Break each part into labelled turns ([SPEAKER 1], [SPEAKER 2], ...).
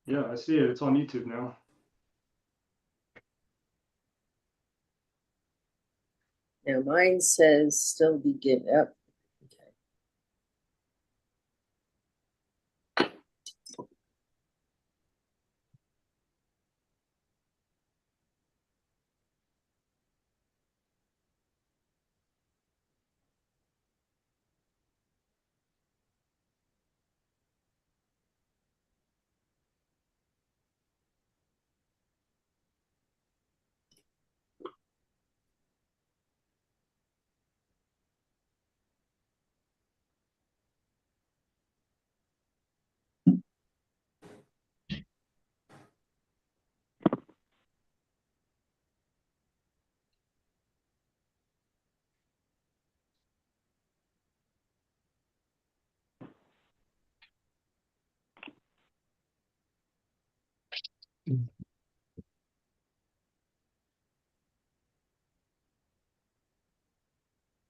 [SPEAKER 1] Yeah, I see it. It's on YouTube now.
[SPEAKER 2] Now mine says still begin up. Okay.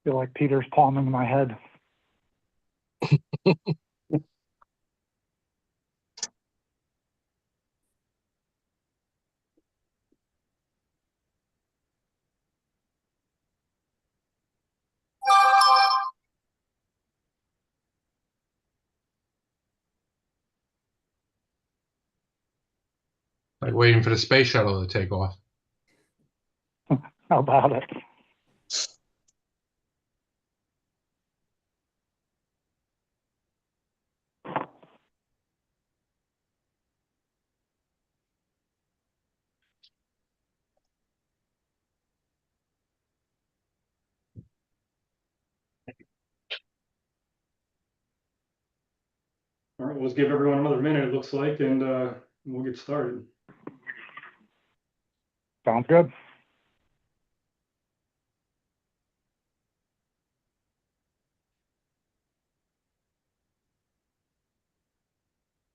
[SPEAKER 3] Feel like Peter's palming my head.
[SPEAKER 4] Like waiting for the space shuttle to take off.
[SPEAKER 3] How about it?
[SPEAKER 1] All right, let's give everyone another minute, it looks like, and we'll get started.
[SPEAKER 3] Sounds good.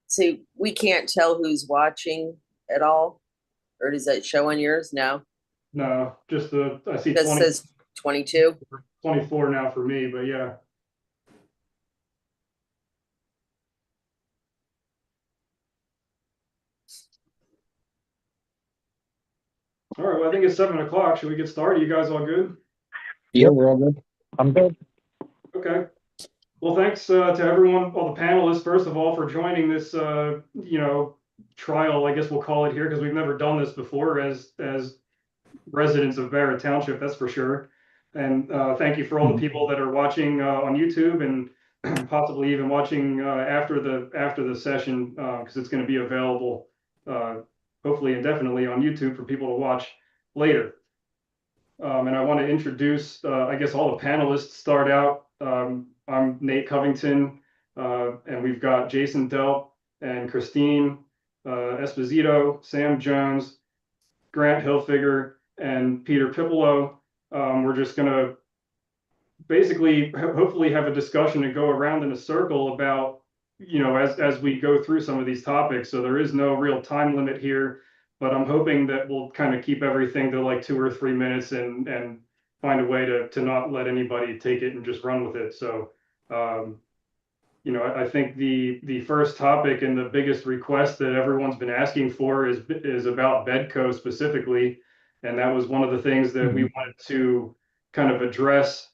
[SPEAKER 2] See, we can't tell who's watching at all, or does that show on yours? No,
[SPEAKER 1] No, just I see
[SPEAKER 2] that
[SPEAKER 1] 20,
[SPEAKER 2] says 22.
[SPEAKER 1] 24 now for me, but yeah. All right, well, I think it's 7 o'clock. Should we get started? You guys all good?
[SPEAKER 5] Yeah, we're all good.
[SPEAKER 3] I'm good.
[SPEAKER 1] Okay. Well, thanks to everyone, all the panelists, first of all, for joining this, trial, I guess we'll call it here, because we've never done this before as residents of Barrett Township, that's for sure. And thank you for all the people that are watching on YouTube and possibly even watching after the session, because it's going to be available hopefully indefinitely on YouTube for people to watch later. And I want to introduce, I guess, all the panelists. Start out. I'm Nate Covington, and we've got Jason Delp and Christine Esposito, Sam Jones, Grant Hilfiger, and Peter Pipolo. We're just going to basically hopefully have a discussion and go around in a circle about, as we go through some of these topics. So there is no real time limit here, but I'm hoping that we'll kind of keep everything to like 2 or 3 minutes and find a way to not let anybody take it and just run with it. So, I think the first topic and the biggest request that everyone's been asking for is about Bedco specifically. And that was one of the things that we wanted to kind of address,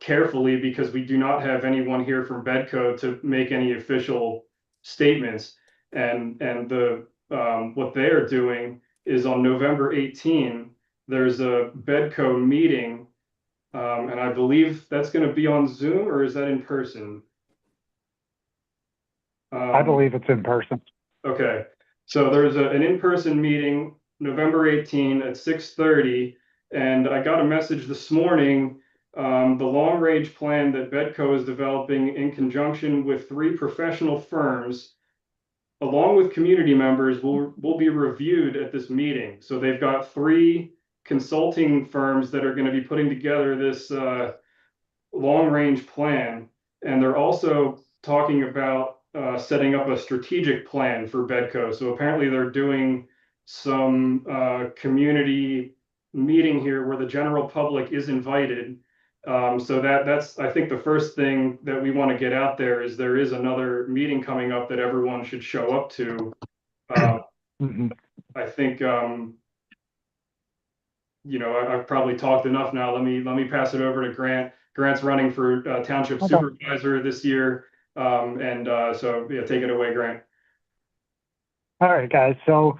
[SPEAKER 1] carefully, because we do not have anyone here from Bedco to make any official statements. And the what they are doing is on November 18, there's a Bedco meeting. And I believe that's going to be on Zoom, or is that in person?
[SPEAKER 3] I believe it's in person.
[SPEAKER 1] Okay, so there's an in-person meeting November 18 at 6:30, and I got a message this morning. The long-range plan that Bedco is developing in conjunction with 3 professional firms, along with community members, will be reviewed at this meeting. So they've got 3 consulting firms that are going to be putting together this long-range plan, and they're also talking about setting up a strategic plan for Bedco. So apparently they're doing some community meeting here where the general public is invited, So that's, I think the first thing that we want to get out there is there is another meeting coming up that everyone should show up to.
[SPEAKER 3] Mhm.
[SPEAKER 1] I think, I've probably talked enough now. Let me pass it over to Grant. Grant's running for Township
[SPEAKER 3] Okay.
[SPEAKER 1] Supervisor this year. So yeah, take it away, Grant.
[SPEAKER 3] All right, guys. So,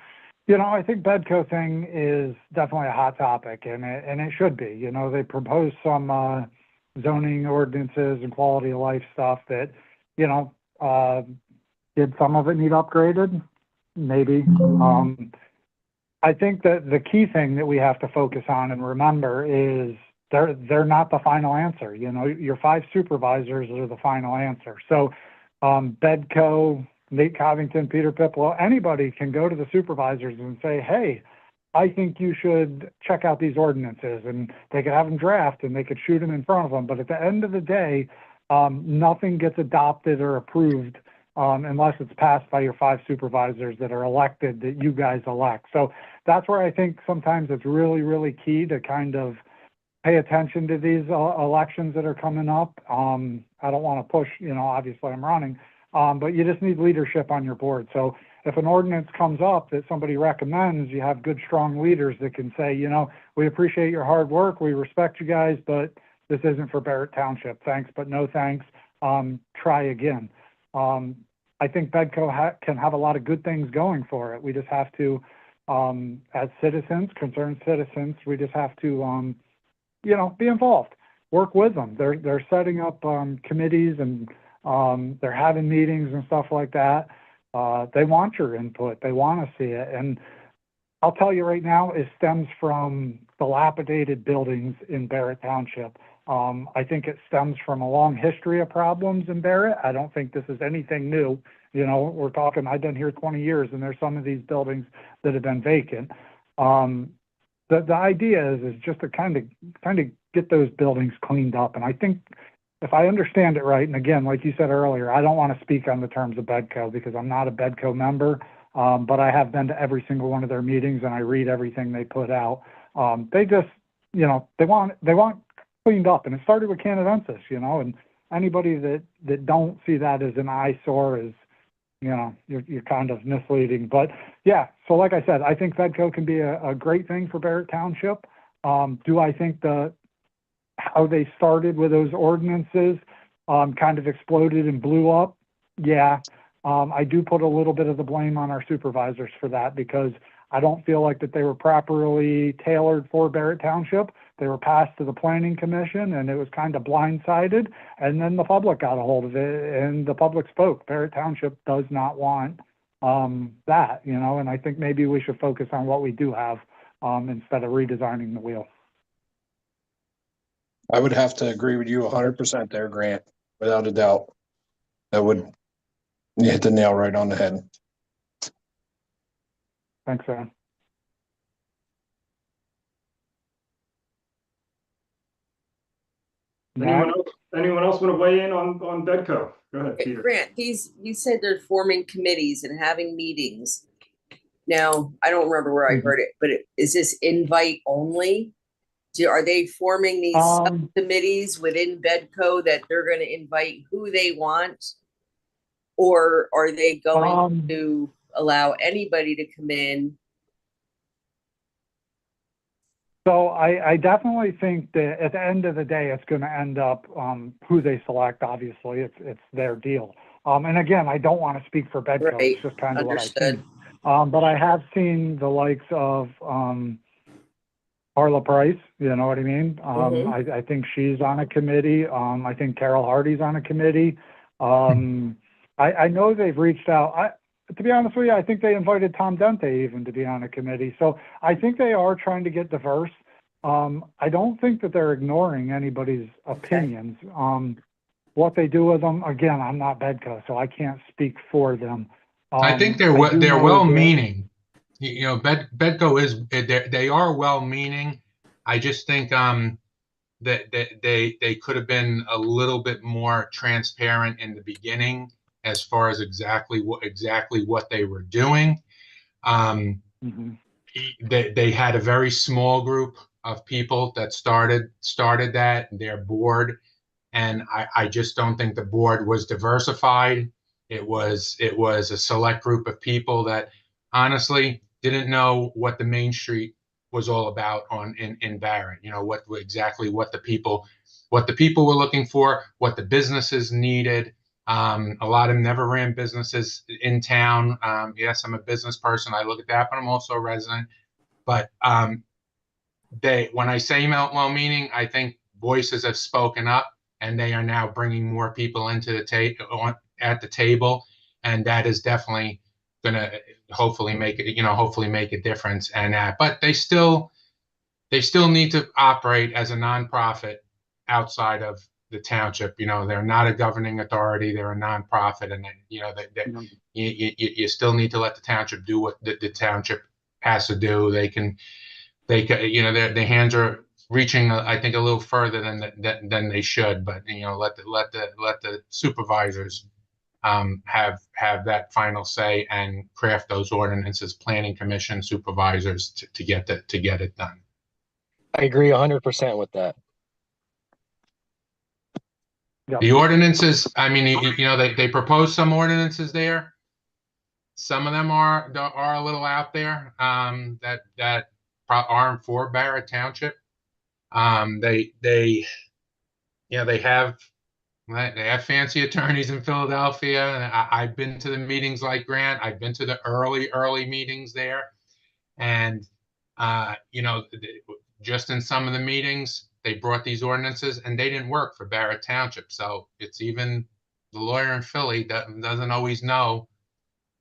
[SPEAKER 3] I think Bedco thing is definitely a hot topic, and it should be. They proposed some zoning ordinances and quality of life stuff that, did some of it need upgraded? Maybe. I think that the key thing that we have to focus on and remember is they're not the final answer. Your 5 supervisors are the final answer. So, Bedco, Nate Covington, Peter Pipolo, anybody can go to the supervisors and say, hey, I think you should check out these ordinances, and they could have them draft and they could shoot them in front of them. But at the end of the day, nothing gets adopted or approved unless it's passed by your 5 supervisors that are elected, that you guys elect. So that's where I think sometimes it's really, really key to kind of pay attention to these elections that are coming up. I don't want to push, obviously I'm running, but you just need leadership on your board. So if an ordinance comes up that somebody recommends, you have good, strong leaders that can say, we appreciate your hard work, we respect you guys, but this isn't for Barrett Township. Thanks, but no thanks. Try again. I think Bedco can have a lot of good things going for it. We just have to, as citizens, concerned citizens, we just have to, be involved, work with them. They're setting up committees, and they're having meetings and stuff like that. They want your input. They want to see it. And I'll tell you right now, it stems from dilapidated buildings in Barrett Township. I think it stems from a long history of problems in Barrett. I don't think this is anything new. We're talking, I've been here 20 years, and there's some of these buildings that have been vacant. The idea is just to kind of get those buildings cleaned up. And I think, if I understand it right, and again, like you said earlier, I don't want to speak on the terms of Bedco because I'm not a Bedco member, but I have been to every single one of their meetings and I read everything they put out. They just, they want cleaned up, and it started with Canadensis, and anybody that don't see that as an eyesore is, you're kind of misleading. But yeah, so like I said, I think Bedco can be a great thing for Barrett Township. Do I think how they started with those ordinances kind of exploded and blew up? Yeah. I do put a little bit of the blame on our supervisors for that, because I don't feel like that they were properly tailored for Barrett Township. They were passed to the Planning Commission, and it was kind of blindsided, and then the public got a hold of it, and the public spoke. Barrett Township does not want that, and I think maybe we should focus on what we do have instead of redesigning the wheel.
[SPEAKER 5] I would have to agree with you 100% there, Grant, without a doubt. You hit the nail right on the head.
[SPEAKER 3] Thanks, Aaron.
[SPEAKER 1] Anyone else want to weigh in on Bedco? Go ahead, Peter.
[SPEAKER 2] Grant, you said they're forming committees and having meetings. Now, I don't remember where I heard it, but is this invite only? Are they forming these subcommittees within Bedco that they're going to invite who they want? Or are they going to allow anybody to come in?
[SPEAKER 3] So I definitely think that at the end of the day, it's going to end up who they select. Obviously, it's their deal. And again, I don't want to speak for Bedco.
[SPEAKER 2] Right.
[SPEAKER 3] It's just kind of
[SPEAKER 2] Understood.
[SPEAKER 3] what I think. But I have seen the likes of Carla Price. You know what I mean? I think she's on a committee. I think Carol Hardy's on a committee. I know they've reached out. To be honest with you, I think they invited Tom Dente even to be on a committee. So I think they are trying to get diverse. I don't think that they're ignoring anybody's opinions. What they do with them, again, I'm not Bedco, so I can't speak for them.
[SPEAKER 4] I think they're well-meaning. Bedco they are well-meaning. I just think that they could have been a little bit more transparent in the beginning as far as exactly what they were doing. They had a very small group of people that started that, their board. And I just don't think the board was diversified. It was a select group of people that honestly didn't know what the Main Street was all about in Barrett. You know, exactly what the people were looking for, what the businesses needed. A lot of them never ran businesses in town. Yes, I'm a business person. I look at that, but I'm also a resident. But when I say well-meaning, I think voices have spoken up, and they are now bringing more people into the at the table, and that is definitely going to hopefully make a difference. And but they still need to operate as a nonprofit outside of the township. You know, they're not a governing authority; they're a nonprofit, and you still need to let the township do what the township has to do. They can, their hands are reaching, I think, a little further than they should. But let the supervisors have that final say and craft those ordinances. Planning commission supervisors to get it done.
[SPEAKER 6] I agree 100% with that.
[SPEAKER 3] Yep.
[SPEAKER 4] The ordinances, I mean, they propose some ordinances there. Some of them are a little out there that aren't for Barrett Township. They have fancy attorneys in Philadelphia. And I've been to the meetings like Grant. I've been to the early meetings there, and just in some of the meetings, they brought these ordinances and they didn't work for Barrett Township. So it's even the lawyer in Philly doesn't always know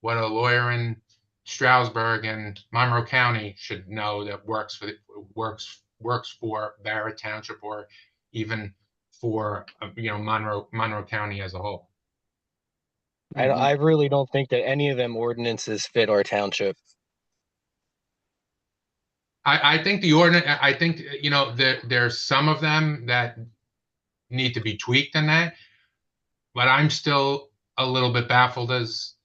[SPEAKER 4] what a lawyer in Stroudsburg and Monroe County should know that works for Barrett Township, or even for Monroe County as a whole.
[SPEAKER 6] I really don't think that any of them ordinances fit our township.
[SPEAKER 4] I think the ordinance. I think there's some of them that need to be tweaked in that, but I'm still a little bit baffled as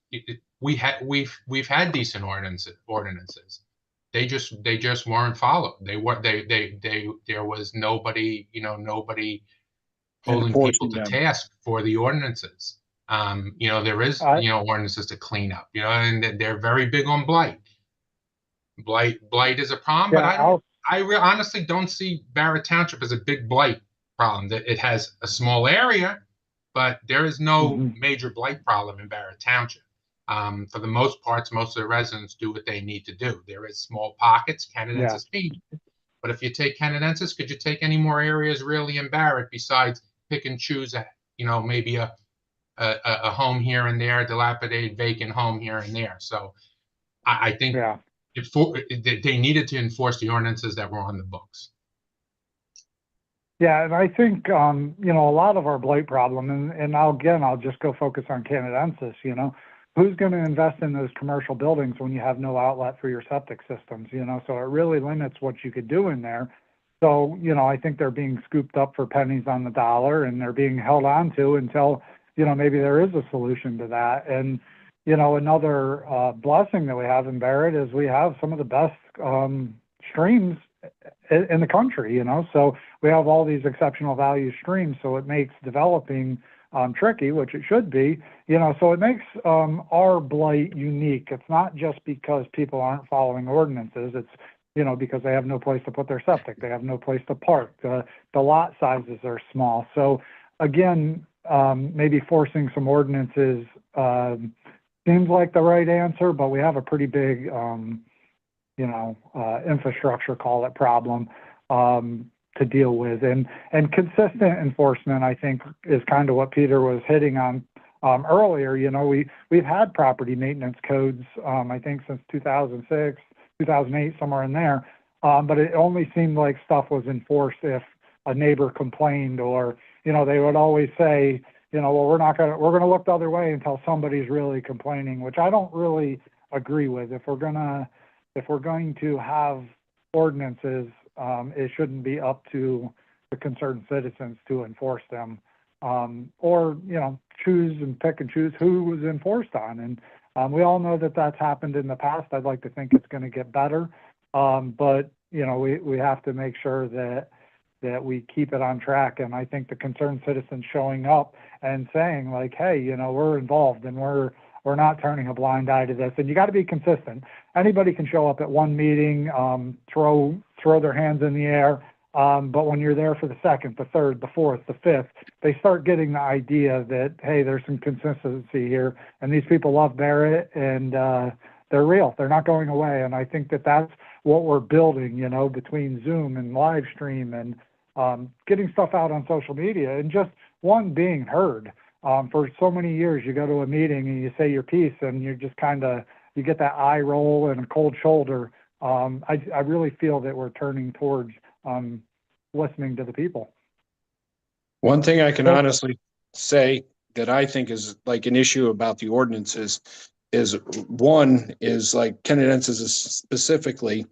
[SPEAKER 4] we've had decent ordinances. They just weren't followed. There was nobody holding people to task for the ordinances. There is ordinances to clean up, and they're very big on blight. Blight is a problem, but I honestly don't see Barrett Township as a big blight problem. That it has a small area, but there is no major blight problem in Barrett Township. For the most parts, most of the residents do what they need to do. There is small pockets, Canadensis feed. But if you take Canadensis, could you take any more areas really in Barrett besides pick and choose maybe a home here and there, a dilapidated vacant home here and there? So I think they needed to enforce the ordinances that were on the books.
[SPEAKER 3] Yeah, and I think, a lot of our blight problem, and I'll just go focus on Canadensis, who's going to invest in those commercial buildings when you have no outlet for your septic systems, so it really limits what you could do in there. So, I think they're being scooped up for pennies on the dollar, and they're being held on to until, maybe there is a solution to that. And, another blessing that we have in Barrett is we have some of the best streams in the country, so we have all these exceptional value streams, so it makes developing tricky, which it should be, so it makes our blight unique. It's not just because people aren't following ordinances. It's, because they have no place to put their septic. They have no place to park. The lot sizes are small. So again, maybe forcing some ordinances seems like the right answer, but we have a pretty big, infrastructure, call it, problem to deal with. And consistent enforcement, I think, is kind of what Peter was hitting on earlier. We've had property maintenance codes, I think, since 2006, 2008, somewhere in there. But it only seemed like stuff was enforced if a neighbor complained, or, they would always say, well, we're going to look the other way until somebody's really complaining, which I don't really agree with. If we're going to have ordinances, it shouldn't be up to the concerned citizens to enforce them, or, choose and pick and choose who was enforced on. And we all know that that's happened in the past. I'd like to think it's going to get better. But, you know, we have to make sure that we keep it on track. And I think the concerned citizens showing up and saying like, hey, you know, we're involved and we're not turning a blind eye to this. And you got to be consistent. Anybody can show up at one meeting, throw their hands in the air. But when you're there for the second, the third, the fourth, the fifth, they start getting the idea that, hey, there's some consistency here, and these people love Barrett, and they're real. They're not going away. And I think that that's what we're building, you know, between Zoom and live stream and getting stuff out on social media and just being heard. For so many years, you go to a meeting and you say your piece, and you just you get that eye roll and a cold shoulder. I really feel that we're turning towards listening to the people.
[SPEAKER 5] One thing I can honestly say that I think is like an issue about the ordinances is like Kennedenses specifically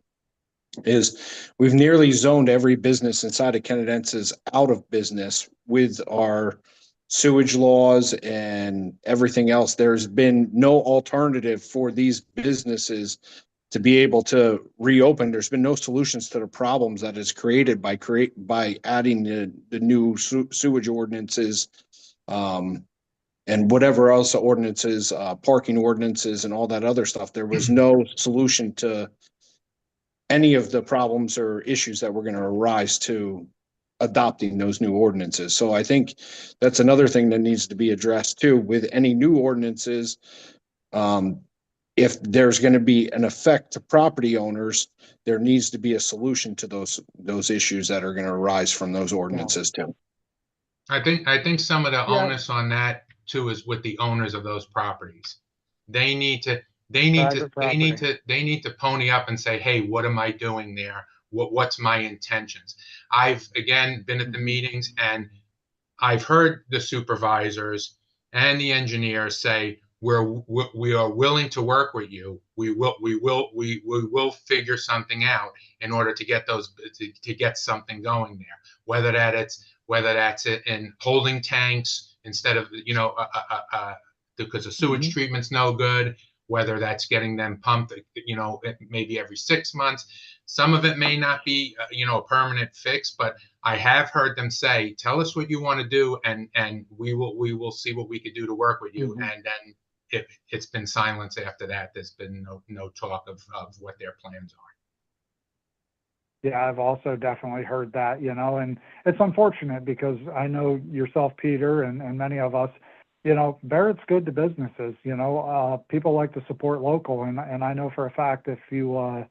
[SPEAKER 5] is we've nearly zoned every business inside of Kennedenses out of business with our sewage laws and everything else. There's been no alternative for these businesses to be able to reopen. There's been no solutions to the problems that is created by adding the new sewage ordinances, and whatever else ordinances, parking ordinances and all that other stuff. There was no solution to any of the problems or issues that were going to arise to adopting those new ordinances. So I think that's another thing that needs to be addressed too with any new ordinances. If there's going to be an effect to property owners, there needs to be a solution to those issues that are going to arise from those ordinances too.
[SPEAKER 4] I think some of the onus on that too is with the owners of those properties. They need to pony up and say, hey, what am I doing there? What's my intentions? I've again been at the meetings and I've heard the supervisors and the engineers say, we are willing to work with you. We will figure something out in order to get to get something going there. Whether that's it in holding tanks instead of, you know, because the sewage treatment's no good. Whether that's getting them pumped, you know, maybe every 6 months. Some of it may not be, you know, a permanent fix, but I have heard them say, tell us what you want to do, and we will see what we could do to work with you. And then it's been silence after that. There's been no talk of what their plans are.
[SPEAKER 3] Yeah, I've also definitely heard that, you know, and it's unfortunate because I know yourself, Peter, and many of us, you know, Barrett's good to businesses, you know, people like to support local. And I know for a fact, if you,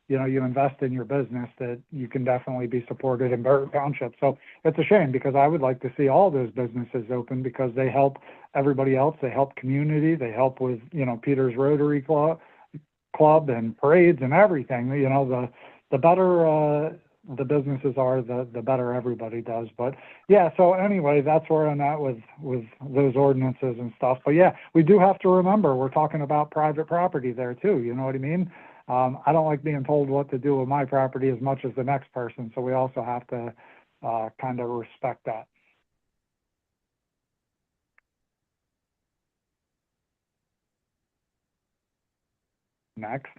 [SPEAKER 3] you know, you invest in your business, that you can definitely be supported in Barrett Township. So it's a shame because I would like to see all those businesses open because they help everybody else. They help community. They help with, you know, Peter's Rotary Club and parades and everything. You know, the better the businesses are, the better everybody does. But yeah, so anyway, that's where I'm at with those ordinances and stuff. But yeah, we do have to remember we're talking about private property there too. You know what I mean? I don't like being told what to do with my property as much as the next person. So we also have to kind of respect that. Next.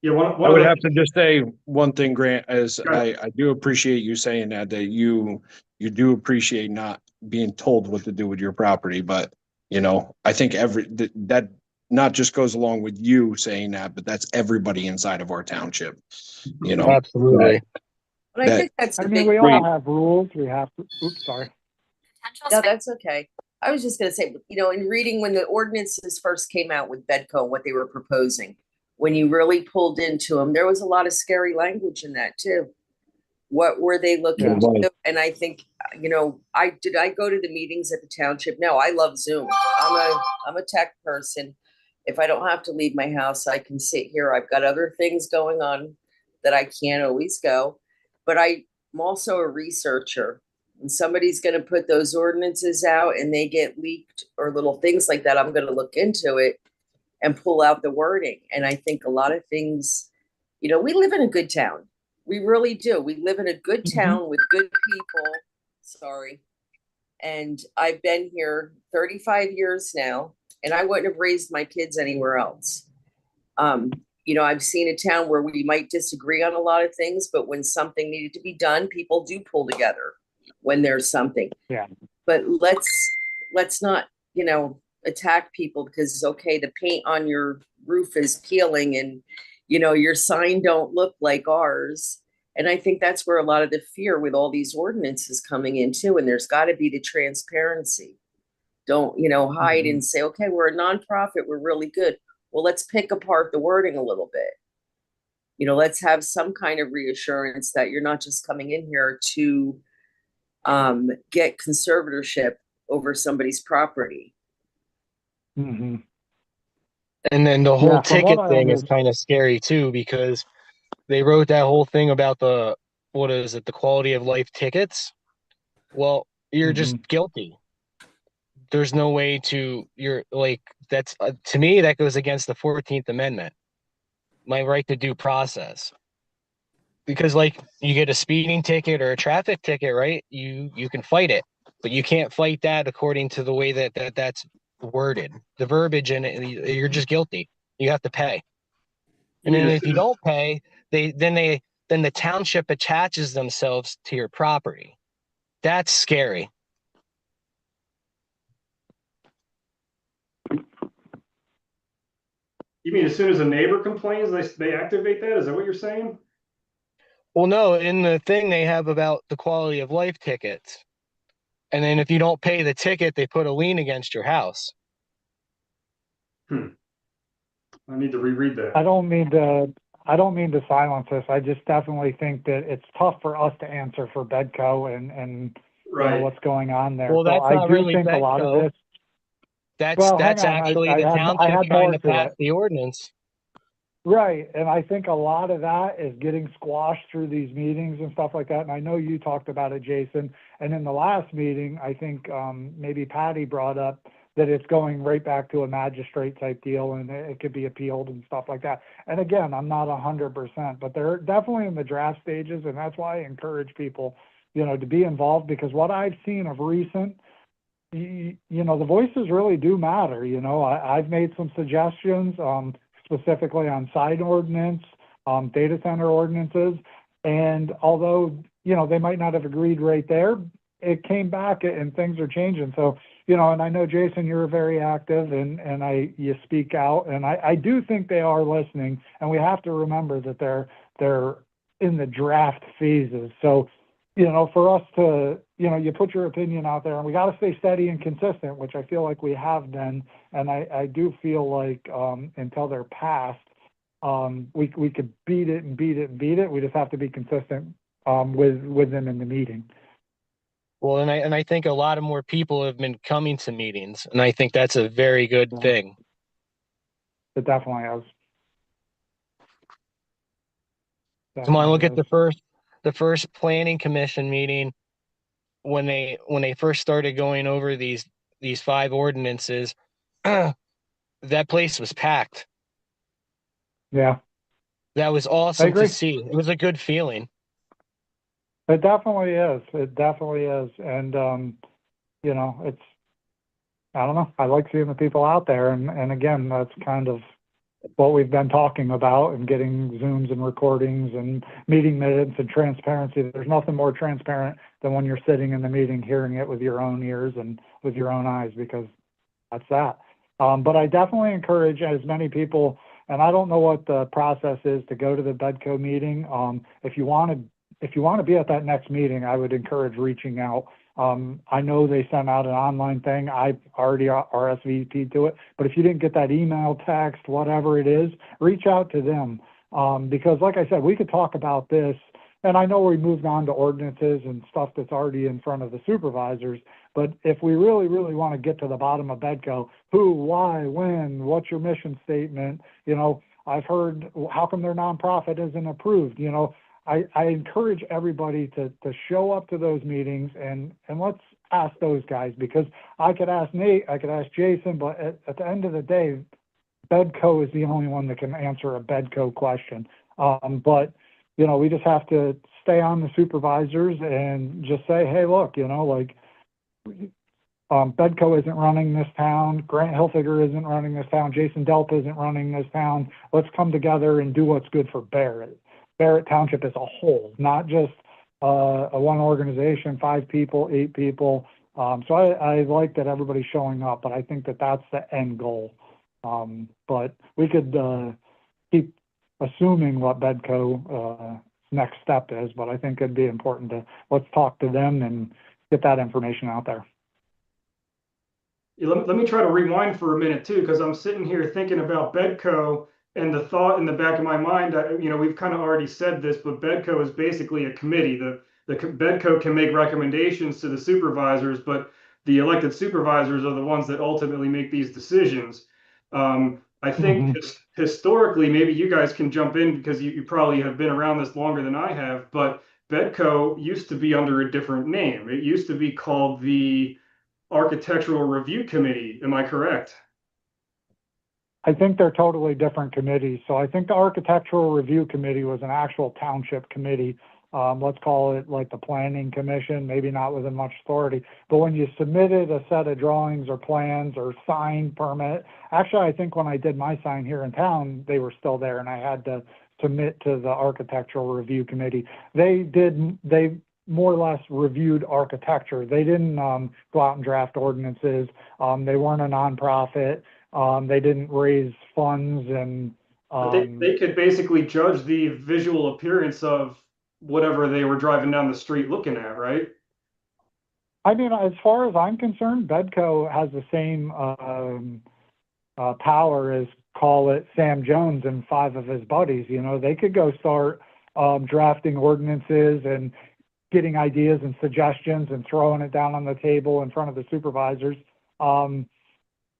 [SPEAKER 1] Yeah,
[SPEAKER 5] I would have to just say one thing, Grant, as I do appreciate you saying that you do appreciate not being told what to do with your property. But, you know, I think that not just goes along with you saying that, but that's everybody inside of our township, you know.
[SPEAKER 6] Absolutely.
[SPEAKER 2] But I think that's the big.
[SPEAKER 3] We all have rules. We have to, oops, sorry.
[SPEAKER 2] No, that's okay. I was just going to say, you know, in reading when the ordinances first came out with Bedco, what they were proposing, when you really pulled into them, there was a lot of scary language in that too. What were they looking to do? And I think, you know, I go to the meetings at the township? No, I love Zoom. I'm a tech person. If I don't have to leave my house, I can sit here. I've got other things going on that I can't always go, but I'm also a researcher. And somebody's going to put those ordinances out and they get leaked or little things like that, I'm going to look into it and pull out the wording. And I think a lot of things, you know, we live in a good town. We really do. We live in a good town with good people. Sorry. And I've been here 35 years now, and I wouldn't have raised my kids anywhere else. I've seen a town where we might disagree on a lot of things, but when something needed to be done, people do pull together when there's something.
[SPEAKER 3] Yeah.
[SPEAKER 2] But let's not, attack people because it's okay, the paint on your roof is peeling and, your sign don't look like ours. And I think that's where a lot of the fear with all these ordinances coming in too. And there's got to be the transparency. Don't, hide and say, okay, we're a nonprofit, we're really good. Well, let's pick apart the wording a little bit. Let's have some kind of reassurance that you're not just coming in here to get conservatorship over somebody's property.
[SPEAKER 3] Mm-hmm.
[SPEAKER 6] And then the whole
[SPEAKER 3] Yeah, from
[SPEAKER 6] ticket
[SPEAKER 3] what I
[SPEAKER 6] thing is
[SPEAKER 3] understand,
[SPEAKER 6] kind of scary too, because they wrote that whole thing about the quality of life tickets. Well, you're just guilty. There's no way you're like, that's to me, that goes against the 14th Amendment, my right to due process. Because like you get a speeding ticket or a traffic ticket, right? You can fight it, but you can't fight that according to the way that's worded. The verbiage in it, you're just guilty. You have to pay. And then if you don't pay, then the township attaches themselves to your property. That's scary.
[SPEAKER 1] You mean as soon as a neighbor complains, they activate that? Is that what you're saying?
[SPEAKER 6] Well, no, in the thing they have about the quality of life tickets. And then if you don't pay the ticket, they put a lien against your house.
[SPEAKER 1] I need to reread that.
[SPEAKER 3] I don't mean to silence this. I just definitely think that it's tough for us to answer for Bedco and
[SPEAKER 1] Right.
[SPEAKER 3] what's going on there.
[SPEAKER 6] Well, that's
[SPEAKER 3] so I
[SPEAKER 6] not
[SPEAKER 3] do
[SPEAKER 6] really
[SPEAKER 3] think a lot of
[SPEAKER 6] Bedco.
[SPEAKER 3] this.
[SPEAKER 6] That's
[SPEAKER 3] Well,
[SPEAKER 6] that's
[SPEAKER 3] hang on.
[SPEAKER 6] actually the
[SPEAKER 3] I
[SPEAKER 6] township
[SPEAKER 3] had
[SPEAKER 6] trying
[SPEAKER 3] more
[SPEAKER 6] to
[SPEAKER 3] to
[SPEAKER 6] pass
[SPEAKER 3] it.
[SPEAKER 6] the ordinance.
[SPEAKER 3] Right. And I think a lot of that is getting squashed through these meetings and stuff like that. And I know you talked about it, Jason. And in the last meeting, I think maybe Patty brought up that it's going right back to a magistrate type deal and it could be appealed and stuff like that. And again, I'm not 100%, but they're definitely in the draft stages. And that's why I encourage people, to be involved, because what I've seen of recent, the voices really do matter. I've made some suggestions, specifically on sign ordinance, data center ordinances. And although, they might not have agreed right there, it came back and things are changing. So, and I know, Jason, you're very active and you speak out, and I do think they are listening, and we have to remember that they're in the draft phases. So, for us to, you put your opinion out there, and we got to stay steady and consistent, which I feel like we have been. And I do feel like until they're passed, we could beat it and beat it and beat it. We just have to be consistent with them in the meeting.
[SPEAKER 6] Well, and I think a lot of more people have been coming to meetings, and I think that's a very good thing.
[SPEAKER 3] It definitely is.
[SPEAKER 6] Come on, look at the first planning commission meeting when they first started going over these 5 ordinances. That place was packed.
[SPEAKER 3] Yeah.
[SPEAKER 6] That was awesome to see. It was a good feeling.
[SPEAKER 3] It definitely is. It definitely is. And, it's, I don't know. I like seeing the people out there. And again, that's kind of what we've been talking about, and getting Zooms and recordings and meeting minutes and transparency. There's nothing more transparent than when you're sitting in the meeting, hearing it with your own ears and with your own eyes, because that's that. But I definitely encourage as many people, and I don't know what the process is to go to the Bedco meeting. If you want to be at that next meeting, I would encourage reaching out. I know they sent out an online thing. I've already RSVP'd to it. But if you didn't get that email, text, whatever it is, reach out to them. Because like I said, we could talk about this. And I know we moved on to ordinances and stuff that's already in front of the supervisors. But if we really, really want to get to the bottom of Bedco, who, why, when, what's your mission statement? I've heard, how come their nonprofit isn't approved? I encourage everybody to show up to those meetings and let's ask those guys, because I could ask Nate, I could ask Jason, but at the end of the day, Bedco is the only one that can answer a Bedco question. But, we just have to stay on the supervisors and just say, hey, look, Bedco isn't running this town, Grant Hilfiger isn't running this town, Jason Delta isn't running this town. Let's come together and do what's good for Barrett. Barrett Township as a whole, not just a one organization, 5 people, 8 people. So I like that everybody's showing up, but I think that that's the end goal. But we could keep assuming what Bedco next step is, but I think it'd be important to let's talk to them and get that information out there.
[SPEAKER 1] Yeah, let me try to rewind for a minute too, because I'm sitting here thinking about Bedco and the thought in the back of my mind. We've kind of already said this, but Bedco is basically a committee. The Bedco can make recommendations to the supervisors, but the elected supervisors are the ones that ultimately make these decisions. I think historically, maybe you guys can jump in because you probably have been around this longer than I have, but Bedco used to be under a different name. It used to be called the Architectural Review Committee. Am I correct?
[SPEAKER 3] I think they're totally different committees. So I think the Architectural Review Committee was an actual township committee. Let's call it like the Planning Commission, maybe not within much authority. But when you submitted a set of drawings or plans or sign permit, actually, I think when I did my sign here in town, they were still there and I had to submit to the Architectural Review Committee. They more or less reviewed architecture. They didn't go out and draft ordinances. They weren't a nonprofit. They didn't raise funds and
[SPEAKER 1] But they could basically judge the visual appearance of whatever they were driving down the street looking at, right?
[SPEAKER 3] I mean, as far as I'm concerned, Bedco has the same power as, call it, Sam Jones and 5 of his buddies. They could go start drafting ordinances and getting ideas and suggestions and throwing it down on the table in front of the supervisors.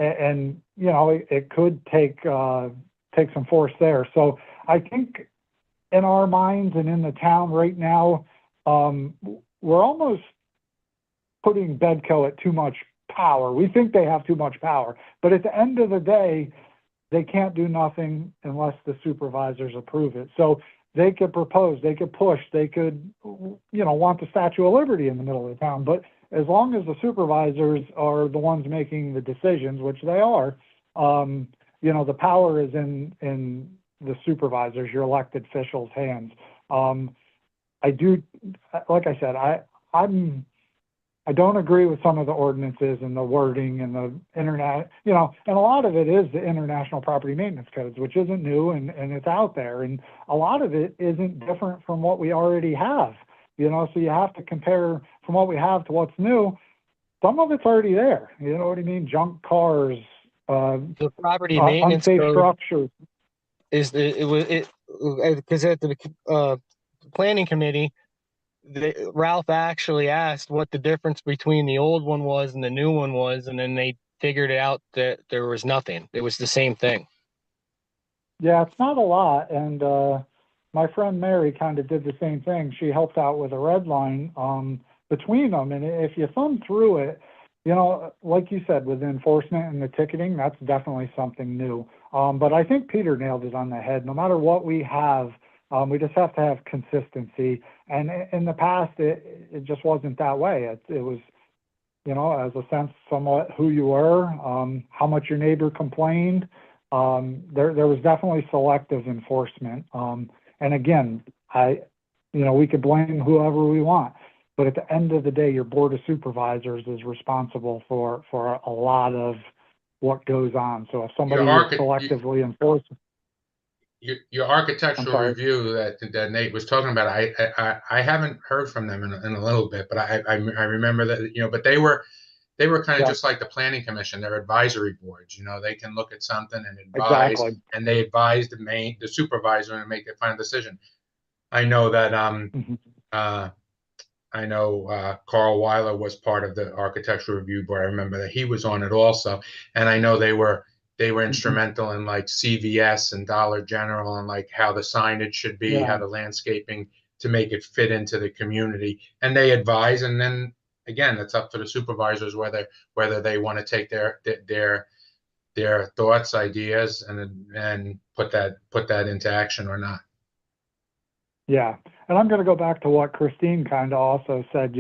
[SPEAKER 3] It could take some force there. So I think in our minds and in the town right now, we're almost putting Bedco at too much power. We think they have too much power, but at the end of the day, they can't do nothing unless the supervisors approve it. So they could propose, they could push, they could, want the Statue of Liberty in the middle of the town. But as long as the supervisors are the ones making the decisions, which they are, the power is in the supervisors, your elected officials' hands. I do, like I said, I don't agree with some of the ordinances and the wording and the internet, and a lot of it is the International Property Maintenance Codes, which isn't new and it's out there. And a lot of it isn't different from what we already have, so you have to compare from what we have to what's new. Some of it's already there. You know what I mean? Junk cars,
[SPEAKER 6] the property maintenance
[SPEAKER 3] unsafe
[SPEAKER 6] code
[SPEAKER 3] structures.
[SPEAKER 6] is because at the planning committee, Ralph actually asked what the difference between the old one was and the new one was, and then they figured out that there was nothing. It was the same thing. Yeah,
[SPEAKER 3] it's not a lot. And my friend Mary kind of did the same thing. She helped out with a red line between them. And if you thumb through it, like you said, with enforcement and the ticketing, that's definitely something new. But I think Peter nailed it on the head. No matter what we have, we just have to have consistency. And in the past, it just wasn't that way. It was, as a sense, somewhat who you were, how much your neighbor complained. There was definitely selective enforcement. And again, we could blame whoever we want, but at the end of the day, your board of supervisors is responsible for a lot of what goes on. So if somebody is selectively enforcing,
[SPEAKER 4] your architectural review that Nate was talking about, I haven't heard from them in a little bit, but I remember that, but they were kind of just like the planning commission. They're advisory boards. They can look at something and advise,
[SPEAKER 3] exactly.
[SPEAKER 4] And they advise the supervisor and make the final decision. I know that Carl Weiler was part of the architectural review board. I remember that he was on it also, and I know they were instrumental in like CVS and Dollar General and like how the signage should be, how the landscaping to make it fit into the community, and they advise. And then again, it's up to the supervisors whether they want to take their thoughts, ideas, and put that into action or not.
[SPEAKER 3] Yeah. And I'm going to go back to what Christine kind of also said,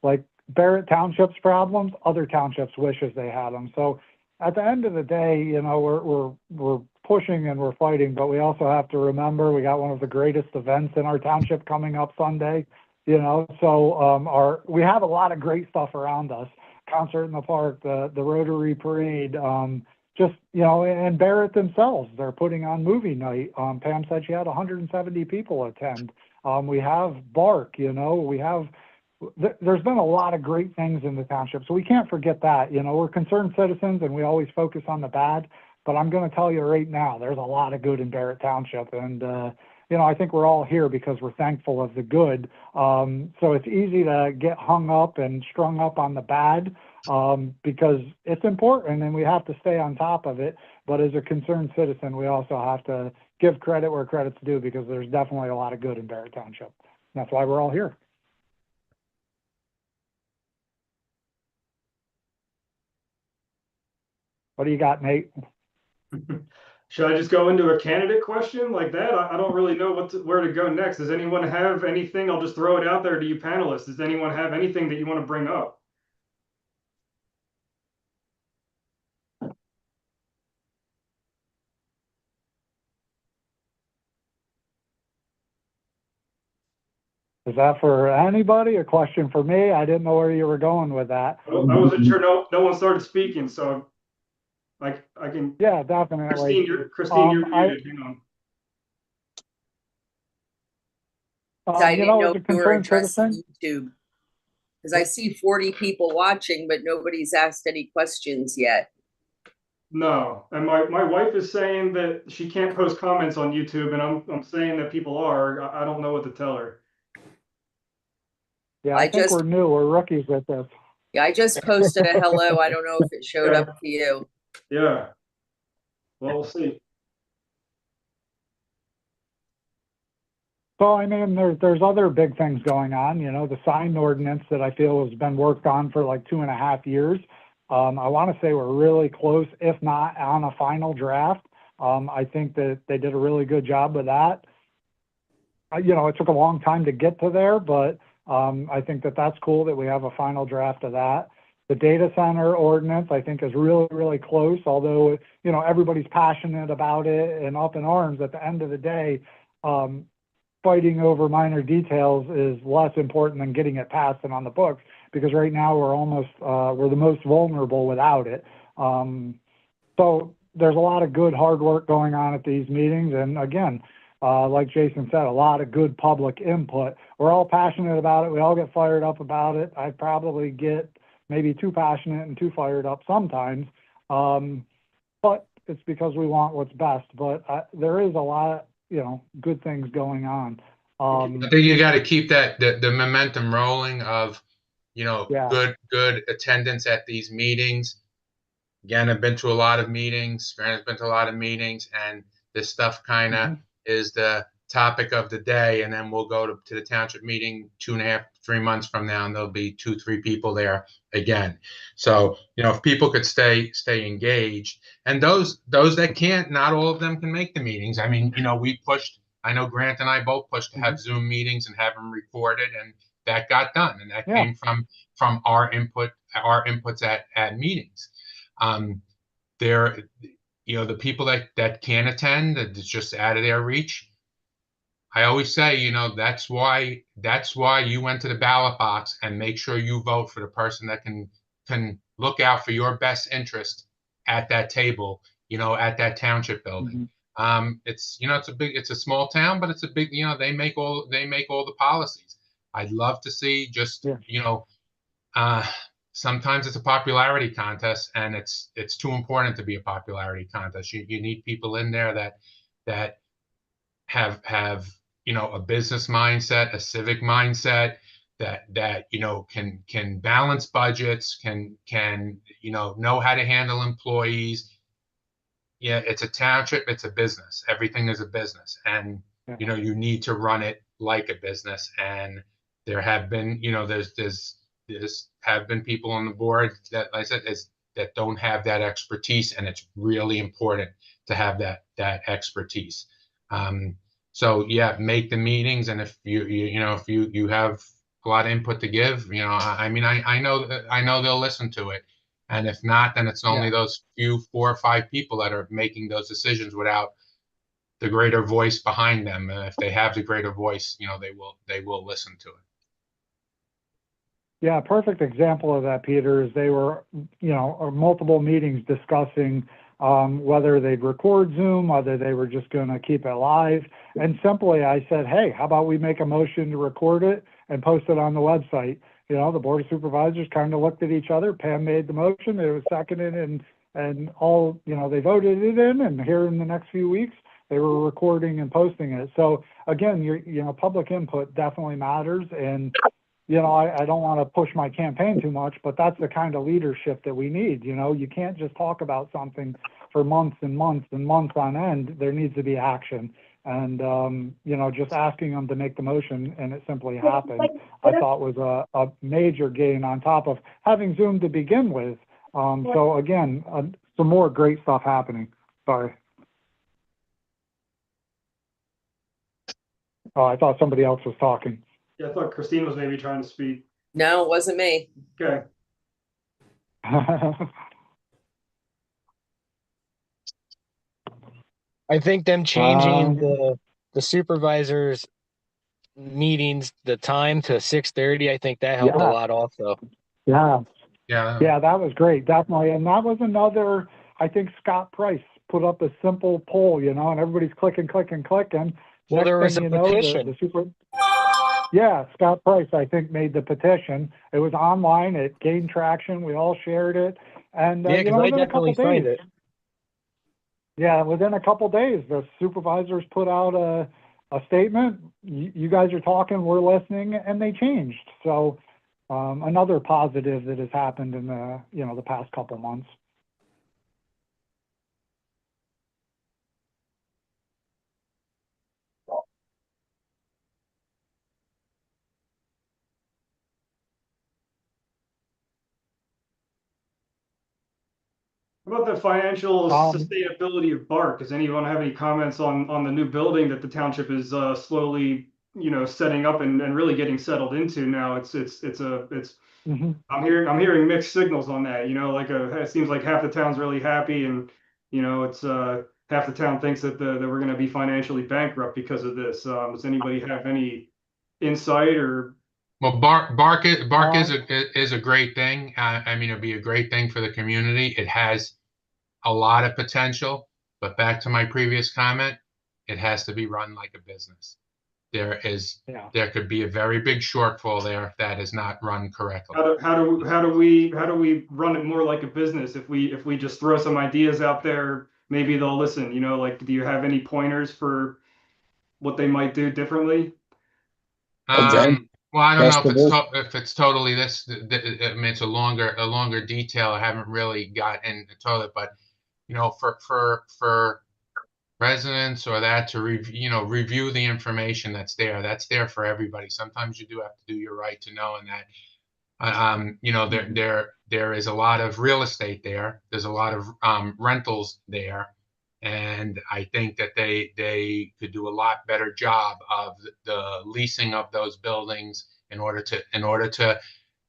[SPEAKER 3] like Barrett Township's problems, other townships wishes they had them. So at the end of the day, you know, we're pushing and we're fighting, but we also have to remember we got one of the greatest events in our township coming up Sunday, you know, so we have a lot of great stuff around us. Concert in the park, the Rotary Parade, just, you know, and Barrett themselves, they're putting on movie night. Pam said she had 170 people attend. We have Bark, you know, there's been a lot of great things in the township, so we can't forget that. You know, we're concerned citizens and we always focus on the bad, but I'm going to tell you right now, there's a lot of good in Barrett Township. And, you know, I think we're all here because we're thankful of the good. So it's easy to get hung up and strung up on the bad, because it's important and we have to stay on top of it. But as a concerned citizen, we also have to give credit where credit's due, because there's definitely a lot of good in Barrett Township. That's why we're all here. What do you got, Nate?
[SPEAKER 1] Should I just go into a candidate question like that? I don't really know where to go next. Does anyone have anything? I'll just throw it out there to you panelists. Does anyone have anything that you want to bring up?
[SPEAKER 3] Is that for anybody? A question for me? I didn't know where you were going with that.
[SPEAKER 1] I wasn't sure. No one started speaking, so I can.
[SPEAKER 3] Yeah, definitely.
[SPEAKER 1] Christine, you're muted. Hang on.
[SPEAKER 2] I
[SPEAKER 3] You
[SPEAKER 2] didn't
[SPEAKER 3] know,
[SPEAKER 2] know
[SPEAKER 3] as a
[SPEAKER 2] if you were
[SPEAKER 3] concerned
[SPEAKER 2] addressing
[SPEAKER 3] citizen,
[SPEAKER 2] YouTube. Because I see 40 people watching, but nobody's asked any questions yet.
[SPEAKER 1] No, and my wife is saying that she can't post comments on YouTube, and I'm saying that people are. I don't know what to tell her.
[SPEAKER 3] yeah, I think we're new. We're rookies with this.
[SPEAKER 2] Yeah, I just posted a hello. I don't know if it showed up to you.
[SPEAKER 1] Yeah. Well, we'll see.
[SPEAKER 3] So, I mean, there's other big things going on. You know, the sign ordinance that I feel has been worked on for like 2.5 years. I want to say we're really close, if not on a final draft. I think that they did a really good job with that. You know, it took a long time to get to there, but I think that that's cool that we have a final draft of that. The data center ordinance, I think, is really, really close, although, you know, everybody's passionate about it and up in arms. At the end of the day, fighting over minor details is less important than getting it passed and on the books, because right now we're the most vulnerable without it. So there's a lot of good hard work going on at these meetings. And again, like Jason said, a lot of good public input. We're all passionate about it. We all get fired up about it. I probably get maybe too passionate and too fired up sometimes. But it's because we want what's best. But there is a lot, you know, good things going on.
[SPEAKER 4] I think you got to keep the momentum rolling of, you know,
[SPEAKER 3] yeah.
[SPEAKER 4] good attendance at these meetings. Again, I've been to a lot of meetings. Grant's been to a lot of meetings, and this stuff kind of is the topic of the day. And then we'll go to the township meeting 2.5, 3 months from now, and there'll be 2, 3 people there again. So, you know, if people could stay engaged, and those that can't, not all of them can make the meetings. I mean, you know, we pushed. I know Grant and I both pushed to have Zoom meetings and have them recorded, and that got done. And that came from our inputs at meetings. There, you know, the people that can attend, that it's just out of their reach. I always say, you know, that's why you went to the ballot box, and make sure you vote for the person that can look out for your best interest at that table, you know, at that township building. It's, you know, it's a small town, but it's a big, you know, they make all the policies. I'd love to see just, you know, sometimes it's a popularity contest, and it's too important to be a popularity contest. You need people in there that have, you know, a business mindset, a civic mindset, that you know can balance budgets, can you know how to handle employees. Yeah, it's a township, it's a business. Everything is a business, and you know, you need to run it like a business. And there have been, you know, there's have been people on the board that, like I said, that don't have that expertise, and it's really important to have that expertise. So yeah, make the meetings, and if you know, if you have lot of input to give, I mean, I know they'll listen to it. And if not, then it's only those few 4 or 5 people that are making those decisions without the greater voice behind them. And if they have the greater voice, they will listen to it.
[SPEAKER 3] Yeah, a perfect example of that, Peter, is they were, multiple meetings discussing whether they'd record Zoom, whether they were just going to keep it live. And simply I said, hey, how about we make a motion to record it and post it on the website? The Board of Supervisors kind of looked at each other. Pam made the motion, it was seconded, and all, they voted it in, and here in the next few weeks, they were recording and posting it. So again, public input definitely matters. And I don't want to push my campaign too much, but that's the kind of leadership that we need. You can't just talk about something for months and months and months on end. There needs to be action. And, just asking them to make the motion and it simply happened, I thought was a major gain on top of having Zoom to begin with. So again, some more great stuff happening. Sorry. Oh, I thought somebody else was talking.
[SPEAKER 1] Yeah, I thought Christine was maybe trying to speak.
[SPEAKER 2] No, it wasn't me.
[SPEAKER 1] Okay.
[SPEAKER 6] I think them changing the supervisors meetings, the time to 6:30, I think that helped a lot also.
[SPEAKER 3] Yeah,
[SPEAKER 4] Yeah.
[SPEAKER 3] that was great, definitely. And that was another, I think Scott Price put up a simple poll, and everybody's clicking.
[SPEAKER 6] Well, there was a petition.
[SPEAKER 3] Yeah, Scott Price, I think, made the petition. It was online. It gained traction. We all shared it. And,
[SPEAKER 6] Yeah, because I definitely signed it.
[SPEAKER 3] Yeah, within a couple days, the supervisors put out a statement. You guys are talking, we're listening, and they changed. So another positive that has happened in the past couple months.
[SPEAKER 1] What about the financial sustainability of BART? Does anyone have any comments on the new building that the township is slowly, setting up and really getting settled into now?
[SPEAKER 3] Mm-hmm.
[SPEAKER 1] I'm hearing mixed signals on that. It seems like half the town's really happy, and it's half the town thinks that we're going to be financially bankrupt because of this. Does anybody have any insight or?
[SPEAKER 4] Well, Bark is a great thing. I mean, it'd be a great thing for the community. It has a lot of potential, but back to my previous comment, it has to be run like a business. There could be a very big shortfall there if that is not run correctly.
[SPEAKER 1] How do we run it more like a business? If we just throw some ideas out there, maybe they'll listen. Do you have any pointers for what they might do differently?
[SPEAKER 4] Well, I don't know if it's totally this. I mean, it's a longer detail. I haven't really got into it, but for residents or that to review the information that's there for everybody. Sometimes you do have to do your right to know, and that there is a lot of real estate there. There's a lot of rentals there. And I think that they could do a lot better job of the leasing of those buildings in order to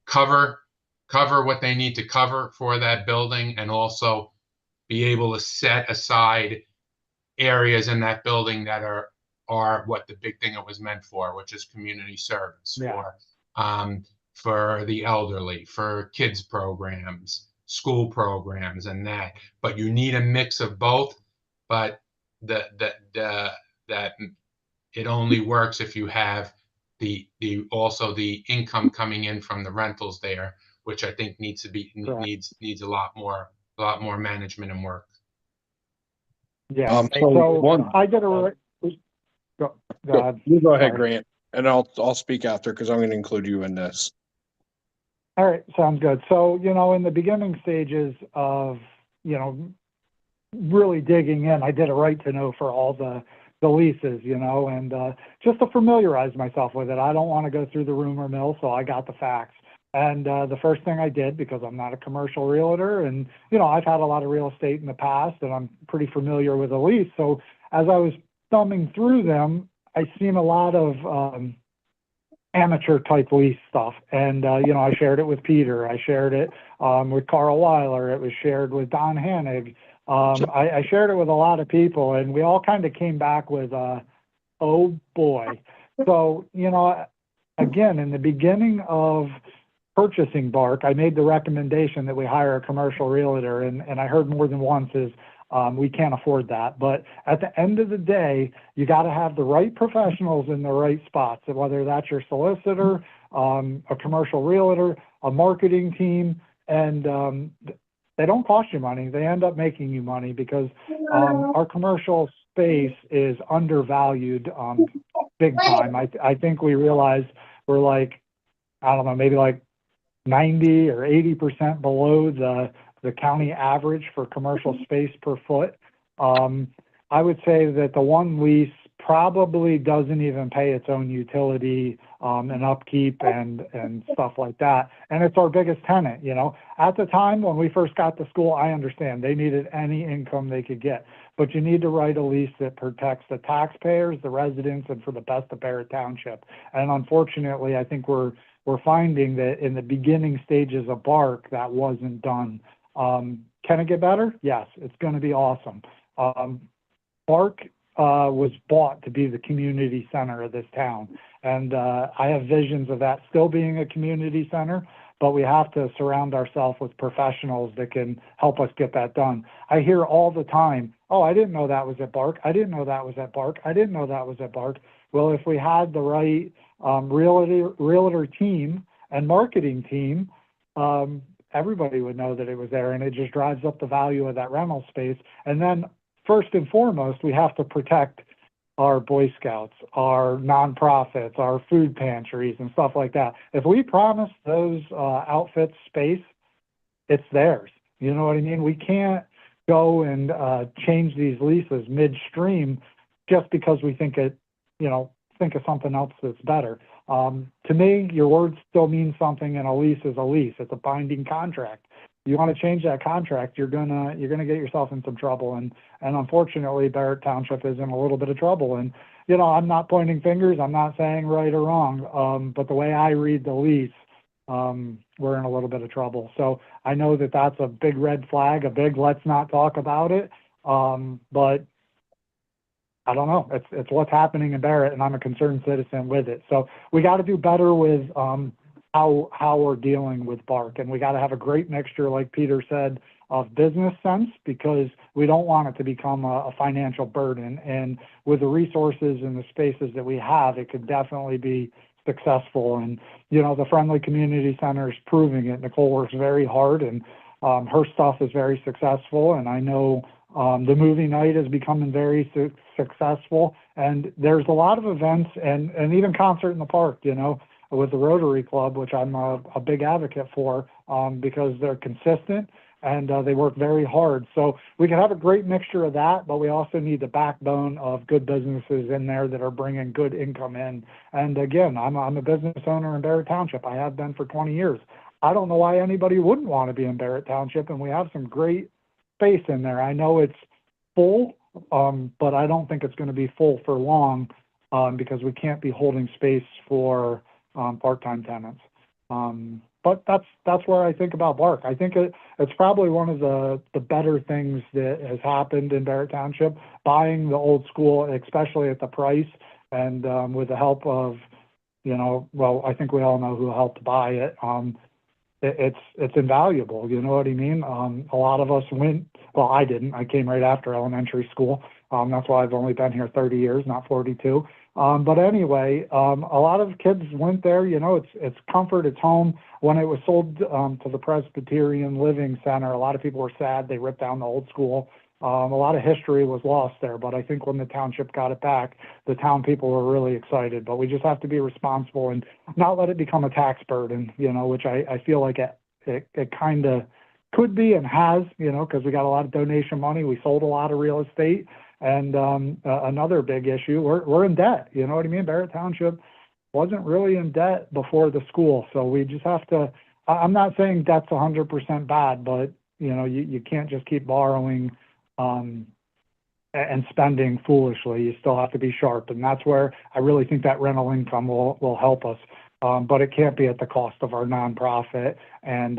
[SPEAKER 4] cover what they need to cover for that building, and also be able to set aside areas in that building that are what the big thing it was meant for, which is community service for the elderly, for kids programs, school programs, and that. But you need a mix of both. But that it only works if you have also the income coming in from the rentals there, which I think needs a lot more management and work.
[SPEAKER 3] Yeah. I get a. Go ahead.
[SPEAKER 5] You go ahead, Grant, and I'll speak after because I'm going to include you in this.
[SPEAKER 3] All right, sounds good. So in the beginning stages of really digging in, I did a right to know for all the leases, and just to familiarize myself with it. I don't want to go through the rumor mill, so I got the facts. And the first thing I did, because I'm not a commercial realtor, and I've had a lot of real estate in the past, and I'm pretty familiar with a lease. So as I was thumbing through them, I seen a lot of amateur type lease stuff. And, you know, I shared it with Peter. I shared it with Carl Weiler. It was shared with Don Hannig. I shared it with a lot of people, and we all kind of came back with, oh boy. So, you know, again, in the beginning of purchasing Bark, I made the recommendation that we hire a commercial realtor, and I heard more than once is, we can't afford that. But at the end of the day, you got to have the right professionals in the right spots, whether that's your solicitor, a commercial realtor, a marketing team, and they don't cost you money. They end up making you money because our commercial space is undervalued big time. I think we realized we're like, I don't know, maybe like 90 or 80% below the county average for commercial space per foot. I would say that the one lease probably doesn't even pay its own utility and upkeep and stuff like that. And it's our biggest tenant, you know. At the time when we first got to school, I understand they needed any income they could get. But you need to write a lease that protects the taxpayers, the residents, and for the best of Barrett Township. And unfortunately, I think we're finding that in the beginning stages of Bark, that wasn't done. Can it get better? Yes, it's going to be awesome. Bark was bought to be the community center of this town. And I have visions of that still being a community center, but we have to surround ourselves with professionals that can help us get that done. I hear all the time, oh, I didn't know that was at Bark. I didn't know that was at Bark. I didn't know that was at Bark. Well, if we had the right realtor team and marketing team, everybody would know that it was there, and it just drives up the value of that rental space. And then first and foremost, we have to protect our Boy Scouts, our nonprofits, our food pantries and stuff like that. If we promise those outfits space, it's theirs. You know what I mean? We can't go and change these leases midstream just because we think of something else that's better. To me, your words still mean something, and a lease is a lease. It's a binding contract. You want to change that contract, you're gonna get yourself in some trouble. And unfortunately, Barrett Township is in a little bit of trouble. And you know, I'm not pointing fingers. I'm not saying right or wrong. But the way I read the lease, we're in a little bit of trouble. So I know that that's a big red flag, a big let's not talk about it. But I don't know. It's what's happening in Barrett, and I'm a concerned citizen with it. So we got to do better with how we're dealing with Bark, and we got to have a great mixture, like Peter said, of business sense, because we don't want it to become a financial burden. And with the resources and the spaces that we have, it could definitely be successful. And you know, the Friendly Community Center is proving it. Nicole works very hard, and her stuff is very successful. And I know the movie night is becoming very successful, and there's a lot of events and even concert in the park, you know, with the Rotary Club, which I'm a big advocate for, because they're consistent and they work very hard. So we can have a great mixture of that, but we also need the backbone of good businesses in there that are bringing good income in. And again, I'm a business owner in Barrett Township. I have been for 20 years. I don't know why anybody wouldn't want to be in Barrett Township, and we have some great space in there. I know it's full, but I don't think it's going to be full for long, because we can't be holding space for part-time tenants. But that's where I think about Bark. I think it's probably one of the better things that has happened in Barrett Township, buying the old school, especially at the price, and with the help of, you know, well, I think we all know who helped buy it. It's invaluable. You know what I mean? A lot of us went, well, I didn't. I came right after elementary school. That's why I've only been here 30 years, not 42. But anyway, a lot of kids went there. You know, it's comfort, it's home. When it was sold to the Presbyterian Living Center, a lot of people were sad. They ripped down the old school. A lot of history was lost there, but I think when the township got it back, the town people were really excited. But we just have to be responsible and not let it become a tax burden, you know, which I feel like it kind of could be and has, you know, because we got a lot of donation money. We sold a lot of real estate. And another big issue, we're in debt. You know what I mean? Barrett Township wasn't really in debt before the school. So we just have to, I'm not saying debt's 100% bad, but, you know, you can't just keep borrowing and spending foolishly. You still have to be sharp. And that's where I really think that rental income will help us. but it can't be at the cost of our nonprofit and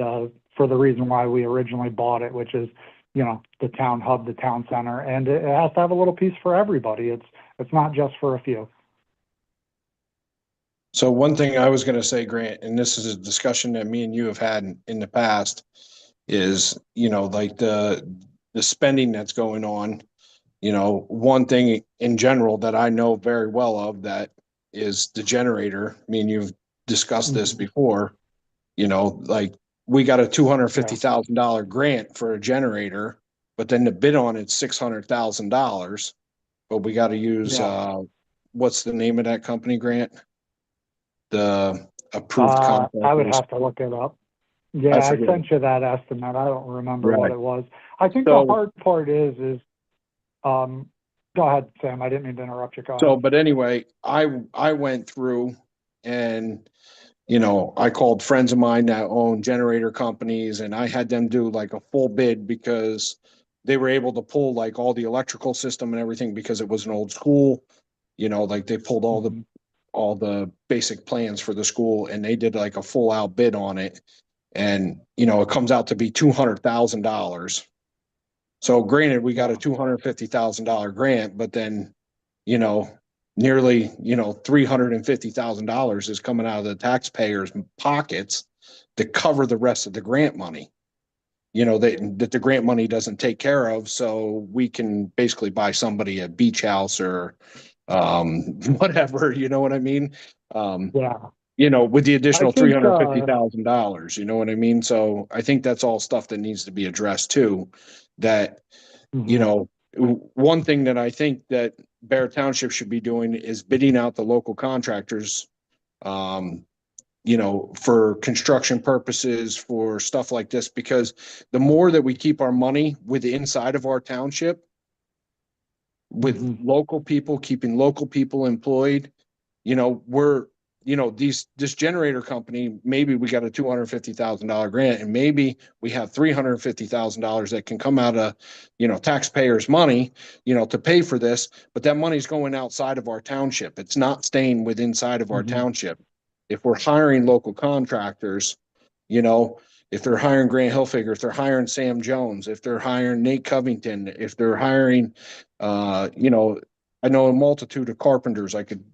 [SPEAKER 3] for the reason why we originally bought it, which is, you know, the town hub, the town center, and it has to have a little piece for everybody. It's not just for a few.
[SPEAKER 5] So one thing I was going to say, Grant, and this is a discussion that me and you have had in the past, is, you know, like the spending that's going on. You know, one thing in general that I know very well of that is the generator. I mean, you've discussed this before, you know, like we got a $250,000 grant for a generator, but then the bid on it's $600,000, but we got to use, what's the name of that company, Grant? The approved
[SPEAKER 3] I would
[SPEAKER 5] contractors.
[SPEAKER 3] have to look it up. Yeah, I sent you that estimate. I don't remember what it was. I think the hard part is, go ahead, Sam. I didn't mean to interrupt you. Go ahead.
[SPEAKER 5] But anyway, I went through and, you know, I called friends of mine that own generator companies and I had them do like a full bid because they were able to pull like all the electrical system and everything because it was an old school, you know, like they pulled all the basic plans for the school and they did like a full out bid on it. And, you know, it comes out to be $200,000. So granted, we got a $250,000 grant, but then, you know, nearly, you know, $350,000 is coming out of the taxpayers' pockets to cover the rest of the grant money, you know, that the grant money doesn't take care of. So we can basically buy somebody a beach house or whatever, you know what I mean? You know, with the additional $350,000, you know what I mean? So I think that's all stuff that needs to be addressed too. That, you know, one thing that I think that Barrett Township should be doing is bidding out the local contractors, you know, for construction purposes, for stuff like this, because the more that we keep our money with the inside of our township, with local people, keeping local people employed, you know, this generator company, maybe we got a $250,000 grant and maybe we have $350,000 that can come out of, you know, taxpayers' money, you know, to pay for this, but that money's going outside of our township. It's not staying with inside of our township. If we're hiring local contractors, you know, if they're hiring Grant Hilfiger, if they're hiring Sam Jones, if they're hiring Nate Covington, if they're hiring, you know, I know a multitude of carpenters. I could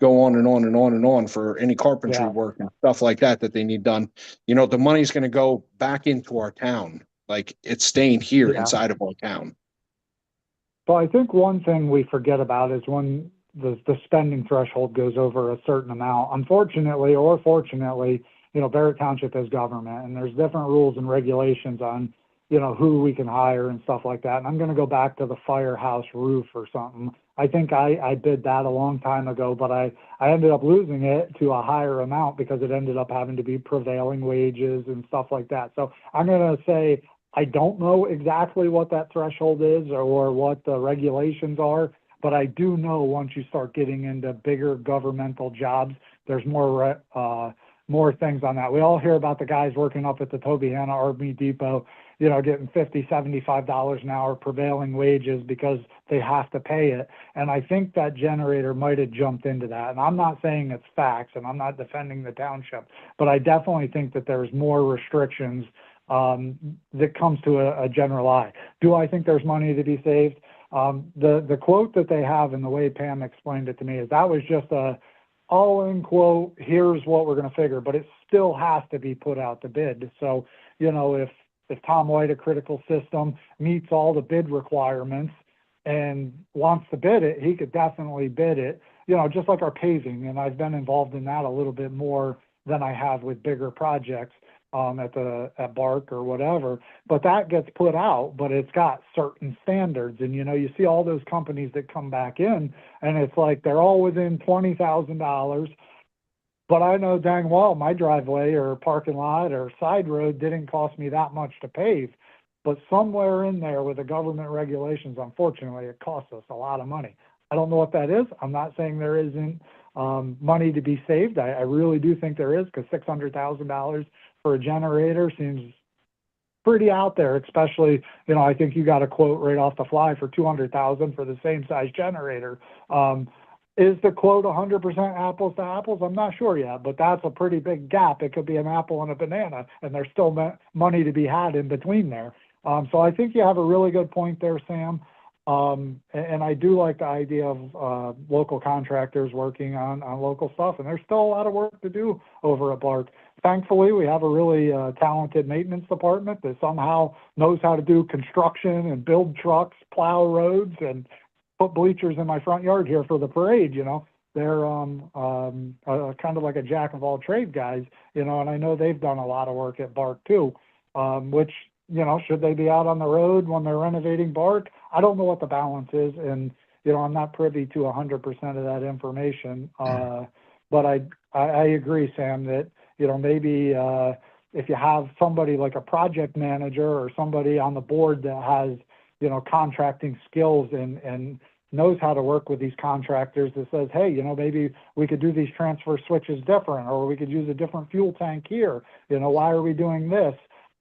[SPEAKER 5] go on and on and on and on for any carpentry work and stuff like that they need done. You know, the money's going to go back into our town. Like it's staying here inside of our town.
[SPEAKER 3] So I think one thing we forget about is when the spending threshold goes over a certain amount. Unfortunately or fortunately, you know, Barrett Township is government and there's different rules and regulations on, you know, who we can hire and stuff like that. And I'm going to go back to the firehouse roof or something. I think I bid that a long time ago, but I ended up losing it to a higher amount because it ended up having to be prevailing wages and stuff like that. So I'm going to say I don't know exactly what that threshold is or what the regulations are, but I do know once you start getting into bigger governmental jobs, there's more things on that. We all hear about the guys working up at the Tobyhanna Army Depot, you know, getting $50, $75 an hour prevailing wages because they have to pay it. And I think that generator might have jumped into that. And I'm not saying it's facts and I'm not defending the township, but I definitely think that there's more restrictions that comes to a general eye. Do I think there's money to be saved? The quote that they have and the way Pam explained it to me is that was just a all-in quote, here's what we're going to figure, but it still has to be put out to bid. So, you know, if Tom White, a critical system, meets all the bid requirements and wants to bid it, he could definitely bid it, you know, just like our paving. And I've been involved in that a little bit more than I have with bigger projects at Bark or whatever, but that gets put out, but it's got certain standards. And, you know, you see all those companies that come back in and it's like, they're all within $20,000, but I know dang well my driveway or parking lot or side road didn't cost me that much to pave, but somewhere in there with the government regulations, unfortunately, it costs us a lot of money. I don't know what that is. I'm not saying there isn't money to be saved. I really do think there is, because $600,000 for a generator seems pretty out there, especially, you know, I think you got a quote right off the fly for $200,000 for the same size generator. Is the quote 100% apples to apples? I'm not sure yet, but that's a pretty big gap. It could be an apple and a banana, and there's still money to be had in between there. So I think you have a really good point there, Sam. And I do like the idea of local contractors working on local stuff, and there's still a lot of work to do over at Bark. Thankfully, we have a really talented maintenance department that somehow knows how to do construction and build trucks, plow roads, and put bleachers in my front yard here for the parade. They're kind of like a jack of all trade guys, and I know they've done a lot of work at Bark too, which, should they be out on the road when they're renovating Bark? I don't know what the balance is, and, I'm not privy to 100% of that information. But I agree, Sam, that, maybe if you have somebody like a project manager or somebody on the board that has, contracting skills and knows how to work with these contractors that says, hey, maybe we could do these transfer switches different, or we could use a different fuel tank here. Why are we doing this?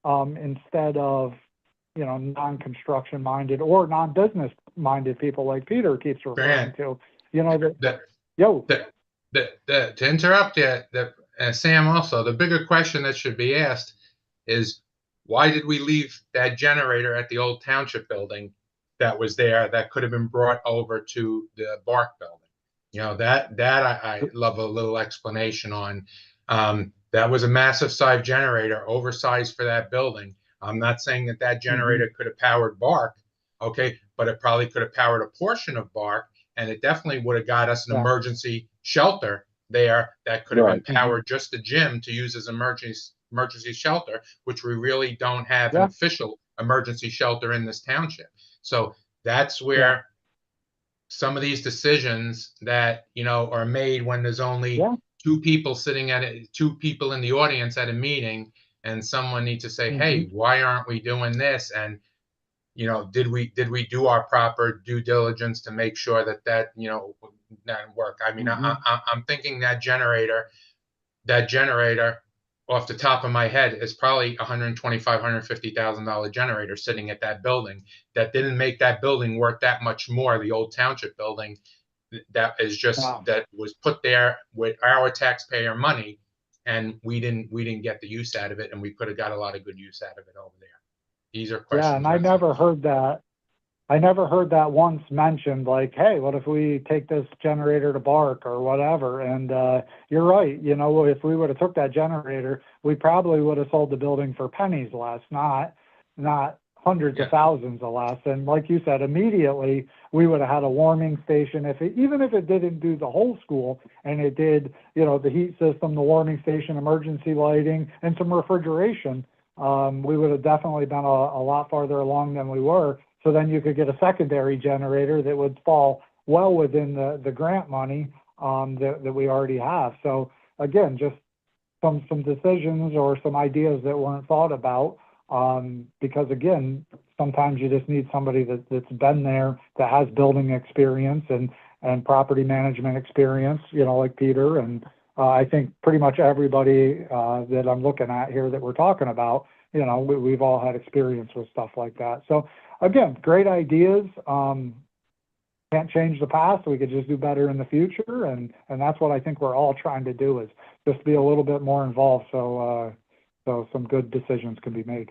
[SPEAKER 3] Instead of, non-construction minded or non-business minded people like Peter keeps referring to,
[SPEAKER 4] to interrupt you, Sam, also, the bigger question that should be asked is, why did we leave that generator at the old Township building that was there that could have been brought over to the Bark building? That I love a little explanation on. That was a massive size generator, oversized for that building. I'm not saying that generator could have powered Bark, okay, but it probably could have powered a portion of Bark, and it definitely would have got us an emergency shelter there that could have been powered just the gym to use as emergency shelter, which we really don't have an official emergency shelter in this township. So that's where some of these decisions that, are made when there's only two people two people in the audience at a meeting, and someone needs to say, hey, why aren't we doing this? And, did we do our proper due diligence to make sure that that work? I mean, I'm thinking that generator off the top of my head is probably $125,000-$150,000 generator sitting at that building that didn't make that building worth that much more. The old Township building that is just that was put there with our taxpayer money, and we didn't get the use out of it, and we could have got a lot of good use out of it over there. These are questions.
[SPEAKER 3] Yeah, and I never heard that. I never heard that once mentioned, like, hey, what if we take this generator to Bark or whatever? And you're right. If we would have took that generator, we probably would have sold the building for pennies less, not hundreds of thousands of less. And like you said, immediately we would have had a warming station. Even if it didn't do the whole school, and it did, the heat system, the warming station, emergency lighting, and some refrigeration, we would have definitely been a lot farther along than we were. So then you could get a secondary generator that would fall well within the grant money that we already have. So again, just some decisions or some ideas that weren't thought about, because again, sometimes you just need somebody that's been there, that has building experience and property management experience, like Peter. And I think pretty much everybody that I'm looking at here that we're talking about, we've all had experience with stuff like that. So again, great ideas. Can't change the past. We could just do better in the future. And that's what I think we're all trying to do, is just be a little bit more involved. So some good decisions can be made.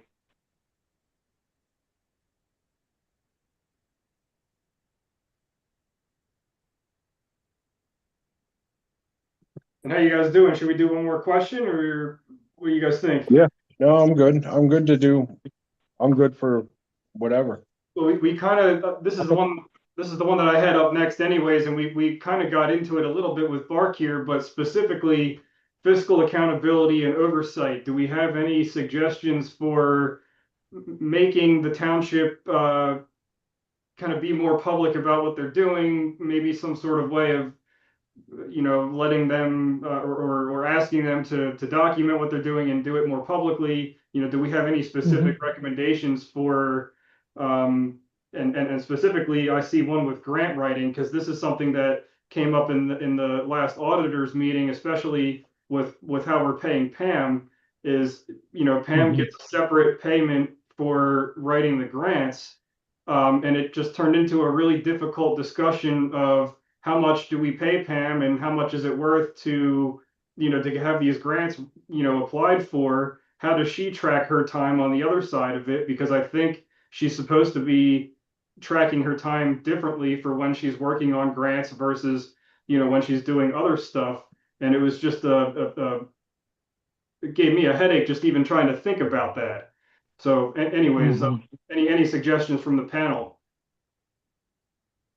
[SPEAKER 1] And how you guys doing? Should we do one more question, or what do you guys think?
[SPEAKER 5] Yeah, no, I'm good. I'm good for whatever.
[SPEAKER 1] Well, we kind of, this is the one that I had up next anyways, and we kind of got into it a little bit with Bark here, but specifically fiscal accountability and oversight. Do we have any suggestions for making the township kind of be more public about what they're doing? Maybe some sort of way of, letting them or asking them to document what they're doing and do it more publicly. Do we have any specific recommendations for, and specifically, I see one with grant writing, because this is something that came up in the last auditors meeting, especially with how we're paying Pam, is, Pam gets a separate payment for writing the grants. And it just turned into a really difficult discussion of, how much do we pay Pam and how much is it worth to, to have these grants, applied for? How does she track her time on the other side of it? Because I think she's supposed to be tracking her time differently for when she's working on grants versus, when she's doing other stuff. And it was just it gave me a headache just even trying to think about that. So anyways, any suggestions from the panel?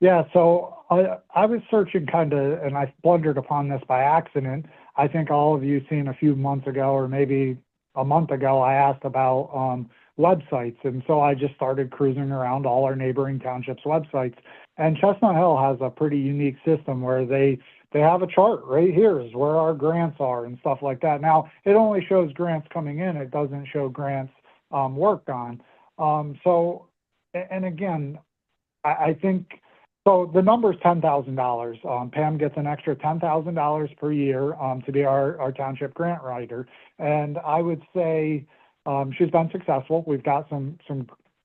[SPEAKER 3] Yeah, so I was searching and I blundered upon this by accident. I think all of you seen a few months ago, or maybe a month ago, I asked about websites. And so I just started cruising around all our neighboring townships' websites. And Chestnut Hill has a pretty unique system where they have a chart right here is where our grants are and stuff like that. Now, it only shows grants coming in. It doesn't show grants worked on. And again, I think, so the number is $10,000. Pam gets an extra $10,000 per year to be our township grant writer. And I would say she's been successful. We've got some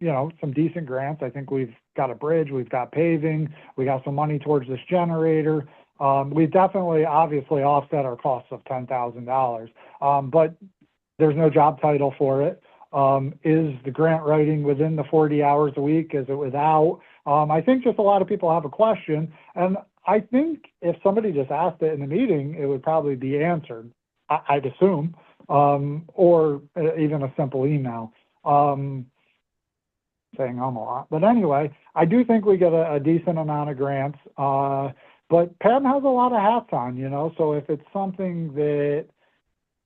[SPEAKER 3] decent grants. I think we've got a bridge, we've got paving, we got some money towards this generator. We've definitely, obviously, offset our costs of $10,000, but there's no job title for it. Is the grant writing within the 40 hours a week? Is it without? I think just a lot of people have a question, and I think if somebody just asked it in the meeting, it would probably be answered, I'd assume, or even a simple email saying a lot. But anyway, I do think we get a decent amount of grants, but Pam has a lot of hats on, so if it's something that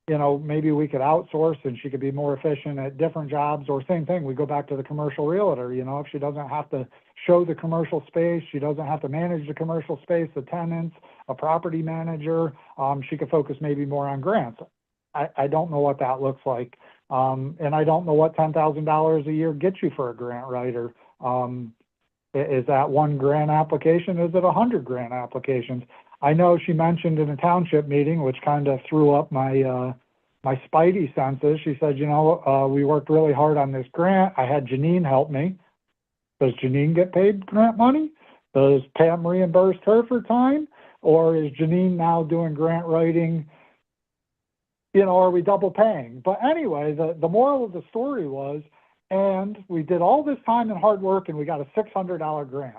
[SPEAKER 3] maybe we could outsource and she could be more efficient at different jobs, or same thing, we go back to the commercial realtor, if she doesn't have to show the commercial space, she doesn't have to manage the commercial space, the tenants, a property manager, she could focus maybe more on grants. I don't know what that looks like. And I don't know what $10,000 a year gets you for a grant writer. Is that one grant application? Is it 100 grant applications? I know she mentioned in a township meeting, which kind of threw up my my spidey senses. She said, we worked really hard on this grant. I had Janine help me. Does Janine get paid grant money? Does Pam reimburse her for time? Or is Janine now doing grant writing? Are we double paying? But anyway, the moral of the story was, and we did all this time and hard work and we got a $600 grant.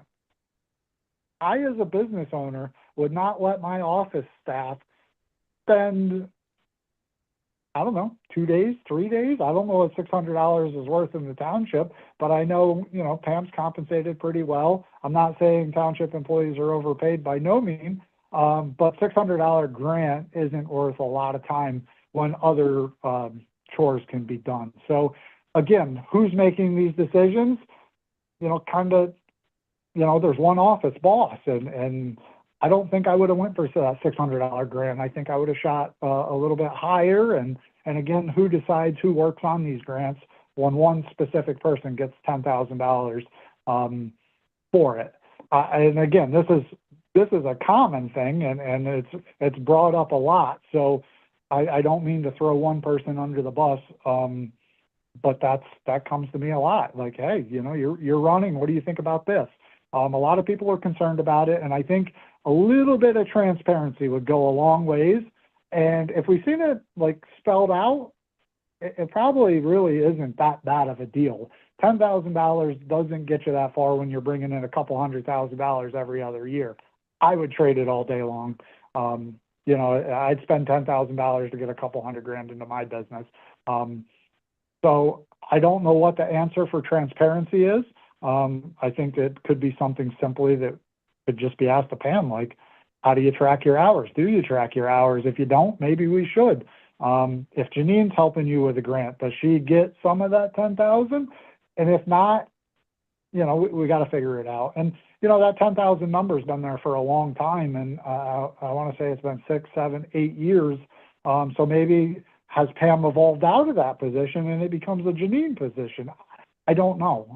[SPEAKER 3] I, as a business owner, would not let my office staff spend, 2 days, 3 days. I don't know what $600 is worth in the township, but I know, Pam's compensated pretty well. I'm not saying township employees are overpaid by no means, but $600 grant isn't worth a lot of time when other chores can be done. So again, who's making these decisions? There's one office boss, and I don't think I would have went for that $600 grant. I think I would have shot a little bit higher. And again, who decides who works on these grants when one specific person gets $10,000 for it? And again, this is a common thing, and it's brought up a lot. So I don't mean to throw one person under the bus, but that comes to me a lot. Like, hey, you're running. What do you think about this? A lot of people are concerned about it, and I think a little bit of transparency would go a long ways. And if we seen it spelled out, it probably really isn't that bad of a deal. $10,000 doesn't get you that far when you're bringing in a couple $100,000 every other year. I would trade it all day long. I'd spend $10,000 to get a couple $100,000 into my business. So I don't know what the answer for transparency is. I think it could be something simply that could just be asked to Pam, like, how do you track your hours? Do you track your hours? If you don't, maybe we should. If Janine's helping you with a grant, does she get some of that $10,000? And if not, we got to figure it out. And, that 10,000 number has been there for a long time. And I want to say it's been 6, 7, 8 years. So maybe has Pam evolved out of that position and it becomes a Janine position? I don't know,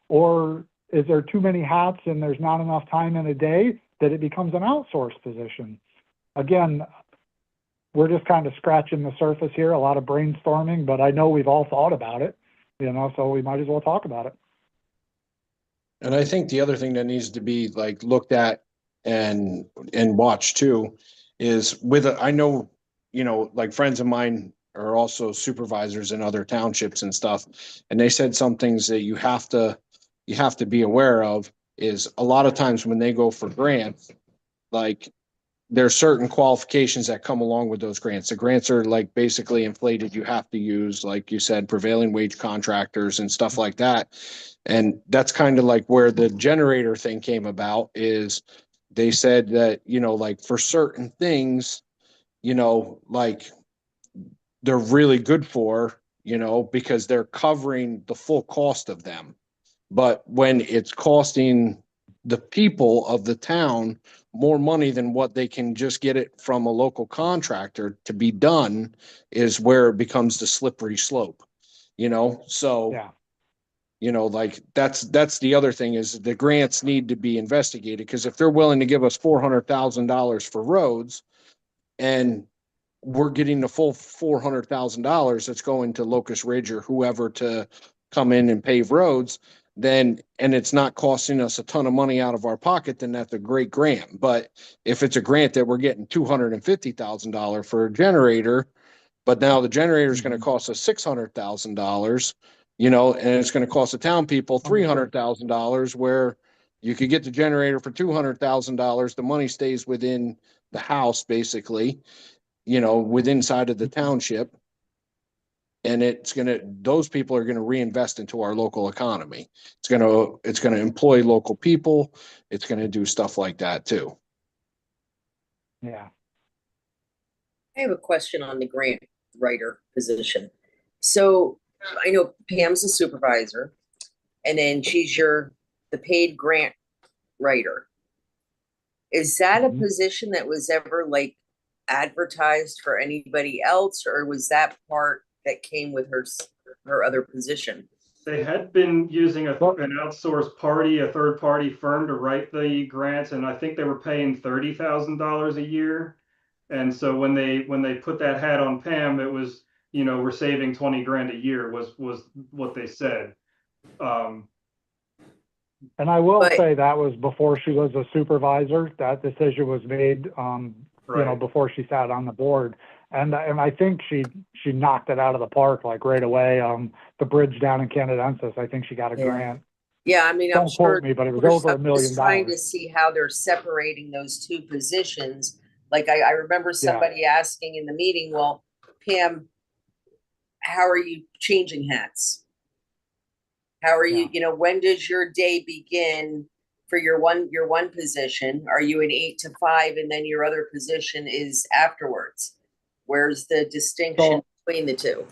[SPEAKER 3] or is there too many hats and there's not enough time in a day that it becomes an outsourced position? Again, we're just kind of scratching the surface here, a lot of brainstorming, but I know we've all thought about it, so we might as well talk about it.
[SPEAKER 5] And I think the other thing that needs to be looked at and watch too is with, I know, like friends of mine are also supervisors in other townships and stuff. And they said some things that you have to be aware of is a lot of times when they go for grants, like there's certain qualifications that come along with those grants. The grants are like basically inflated. You have to use, like you said, prevailing wage contractors and stuff like that. And that's kind of like where the generator thing came about is they said that, like for certain things, like they're really good for, because they're covering the full cost of them. But when it's costing the people of the town more money than what they can just get it from a local contractor to be done is where it becomes the slippery slope, so
[SPEAKER 3] Yeah.
[SPEAKER 5] like that's the other thing is the grants need to be investigated, because if they're willing to give us $400,000 for roads and we're getting the full $400,000 that's going to Locust Ridge or whoever to come in and pave roads, then, and it's not costing us a ton of money out of our pocket, then that's a great grant. But if it's a grant that we're getting $250,000 for a generator, but now the generator is going to cost us $600,000, and it's going to cost the town people $300,000, where you could get the generator for $200,000. The money stays within the house, basically, within inside of the township. And those people are going to reinvest into our local economy. It's going to employ local people. It's going to do stuff like that too.
[SPEAKER 3] Yeah.
[SPEAKER 2] I have a question on the grant writer position. So I know Pam's a supervisor, and then she's the paid grant writer. Is that a position that was ever like advertised for anybody else, or was that part that came with her other position?
[SPEAKER 1] They had been using an outsourced party, a third party firm to write the grants, and I think they were paying $30,000 a year. And so when they put that hat on Pam, it was, we're saving 20 grand a year was what they said.
[SPEAKER 3] And I will say that was before she was a supervisor. That decision was made,
[SPEAKER 1] Right.
[SPEAKER 3] before she sat on the board. And I think she knocked it out of the park like right away. The bridge down in Canadensis, I think she got a grant.
[SPEAKER 2] Yeah, I mean, I'm
[SPEAKER 3] Don't
[SPEAKER 2] sure.
[SPEAKER 3] quote me, but it was over $1 million.
[SPEAKER 2] Just trying to see how they're separating those two positions. Like I remember somebody asking in the meeting, well, Pam, how are you changing hats? How are you, when does your day begin for your one position? Are you an 8 to 5 and then your other position is afterwards? Where's the distinction between the two?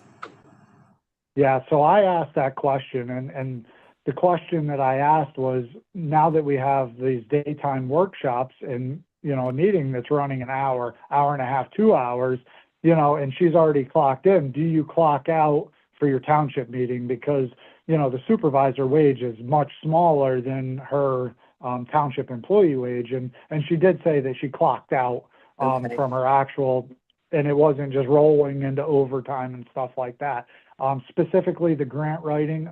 [SPEAKER 2] Yeah,
[SPEAKER 3] so I asked that question, and the question that I asked was, now that we have these daytime workshops and, a meeting that's running an hour and a half, 2 hours, and she's already clocked in, do you clock out for your township meeting? Because, the supervisor wage is much smaller than her township employee wage. And she did say that she clocked out from her actual, and it wasn't just rolling into overtime and stuff like that. Specifically the grant writing,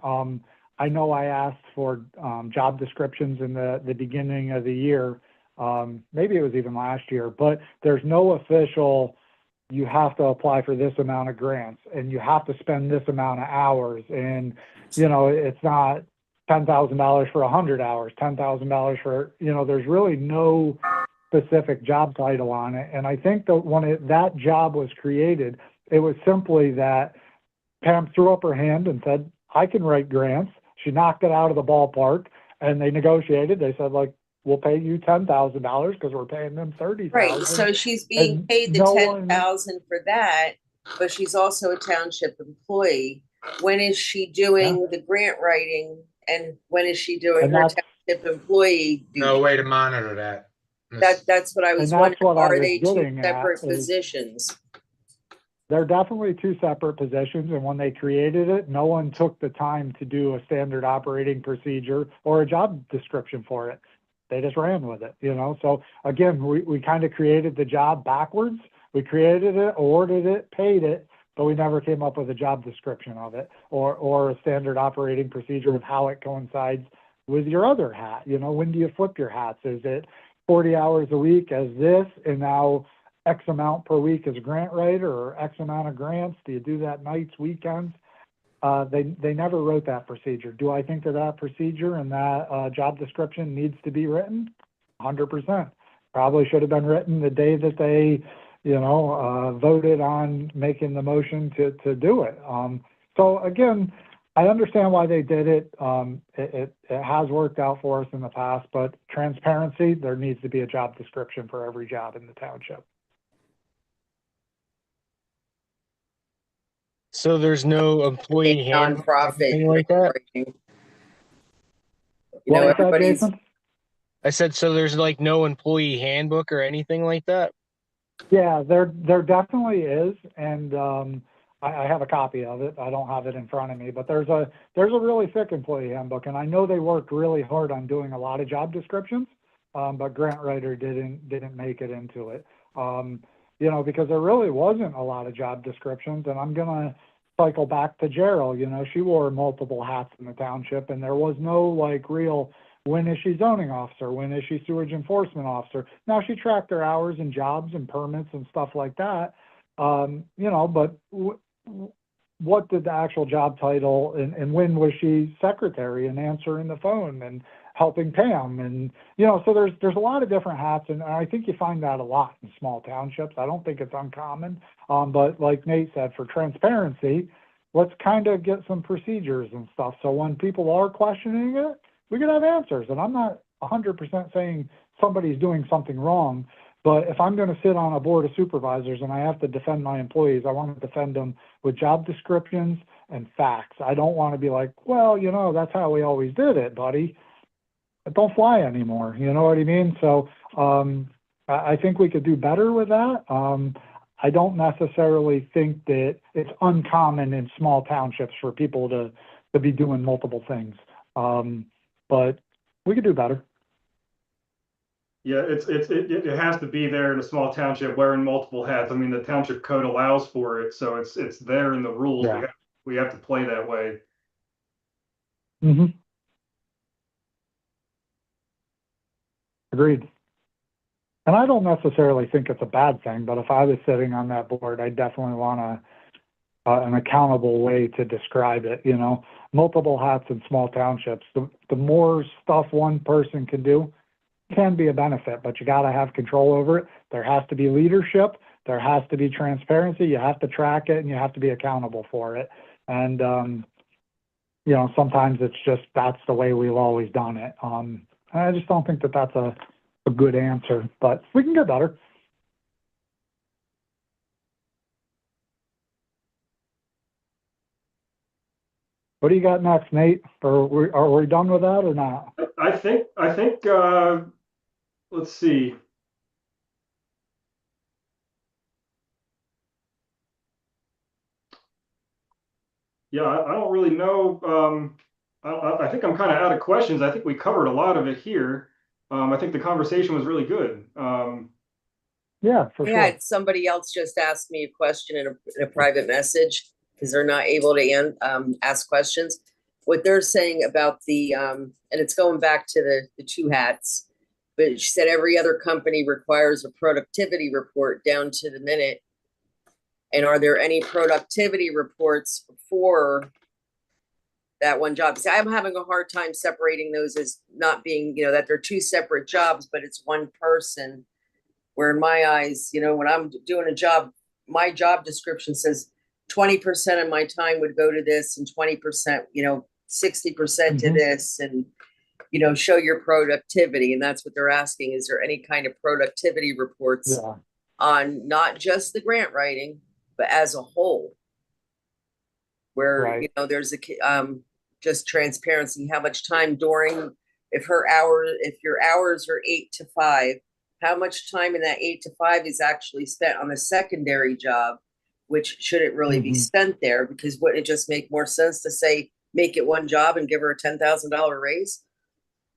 [SPEAKER 3] I know I asked for job descriptions in the beginning of the year. Maybe it was even last year, but there's no official, you have to apply for this amount of grants and you have to spend this amount of hours. And, it's not $10,000 for 100 hours, $10,000 for, there's really no specific job title on it. And I think that when that job was created, it was simply that Pam threw up her hand and said, I can write grants. She knocked it out of the ballpark, and they negotiated. They said, like, we'll pay you $10,000 because we're paying them $30,000.
[SPEAKER 2] Right. So she's being paid the $10,000 for that, but she's also a township employee. When is she doing the grant writing, and when is she doing her township employee duty?
[SPEAKER 4] No way to monitor that.
[SPEAKER 2] That's what I was wondering. Are they two separate positions?
[SPEAKER 3] They're definitely two separate positions, and when they created it, no one took the time to do a standard operating procedure or a job description for it. They just ran with it, So again, we kind of created the job backwards. We created it, awarded it, paid it, but we never came up with a job description of it or a standard operating procedure of how it coincides with your other hat. When do you flip your hats? Is it 40 hours a week as this, and now X amount per week as a grant writer, or X amount of grants? Do you do that nights, weekends? They never wrote that procedure. Do I think that that procedure and that job description needs to be written? 100%. Probably should have been written the day that they, voted on making the motion to do it. So again, I understand why they did it. It has worked out for us in the past, but transparency, there needs to be a job description for every job in the township.
[SPEAKER 6] So there's no employee handbook or
[SPEAKER 2] Nonprofit.
[SPEAKER 6] anything like that?
[SPEAKER 2] You
[SPEAKER 3] What
[SPEAKER 2] know,
[SPEAKER 3] was that,
[SPEAKER 2] everybody's,
[SPEAKER 3] Jason?
[SPEAKER 6] I said, so there's like no employee handbook or anything like that?
[SPEAKER 3] Yeah, there definitely is, and I have a copy of it. I don't have it in front of me, but there's a really thick employee handbook, and I know they worked really hard on doing a lot of job descriptions, but grant writer didn't make it into it. Because there really wasn't a lot of job descriptions, and I'm gonna cycle back to Gerald. She wore multiple hats in the township, and there was no like real, when is she zoning officer? When is she sewage enforcement officer? Now she tracked her hours and jobs and permits and stuff like that. But what did the actual job title, and when was she secretary and answering the phone and helping Pam? And, so there's a lot of different hats, and I think you find that a lot in small townships. I don't think it's uncommon. But like Nate said, for transparency, let's kind of get some procedures and stuff. So when people are questioning it, we can have answers. And I'm not 100% saying somebody's doing something wrong, but if I'm going to sit on a board of supervisors and I have to defend my employees, I want to defend them with job descriptions and facts. I don't want to be like, well, that's how we always did it, buddy. It don't fly anymore. You know what I mean? So I think we could do better with that. I don't necessarily think that it's uncommon in small townships for people to be doing multiple things. But we could do better.
[SPEAKER 1] Yeah, it has to be there in a small township wearing multiple hats. I mean, the township code allows for it, so it's there in the rules.
[SPEAKER 3] Yeah.
[SPEAKER 1] We have to play that way.
[SPEAKER 3] Mm-hmm. Agreed. And I don't necessarily think it's a bad thing, but if I was sitting on that board, I definitely want an accountable way to describe it. Multiple hats in small townships. The more stuff one person can do can be a benefit, but you got to have control over it. There has to be leadership. There has to be transparency. You have to track it, and you have to be accountable for it. And, sometimes it's just, that's the way we've always done it. I just don't think that that's a good answer, but we can get better. What do you got next, Nate? Are we done with that or not?
[SPEAKER 1] I think let's see. Yeah, I don't really know. I think I'm kind of out of questions. I think we covered a lot of it here. I think the conversation was really good.
[SPEAKER 3] Yeah, for
[SPEAKER 2] I
[SPEAKER 3] sure.
[SPEAKER 2] had somebody else just ask me a question in a private message because they're not able to ask questions. What they're saying about the, and it's going back to the two hats, but she said every other company requires a productivity report down to the minute. And are there any productivity reports for that one job? See, I'm having a hard time separating those as not being, that they're two separate jobs, but it's one person. Where in my eyes, when I'm doing a job, my job description says 20% of my time would go to this and 20%, 60% to this, and, show your productivity. And that's what they're asking. Is there any kind of productivity reports on not just the grant writing, but as a whole? Where, there's just transparency, how much time during, if your hours are 8 to 5, how much time in that 8 to 5 is actually spent on the secondary job, which shouldn't really be spent there, because wouldn't it just make more sense to say, make it one job and give her a $10,000 raise?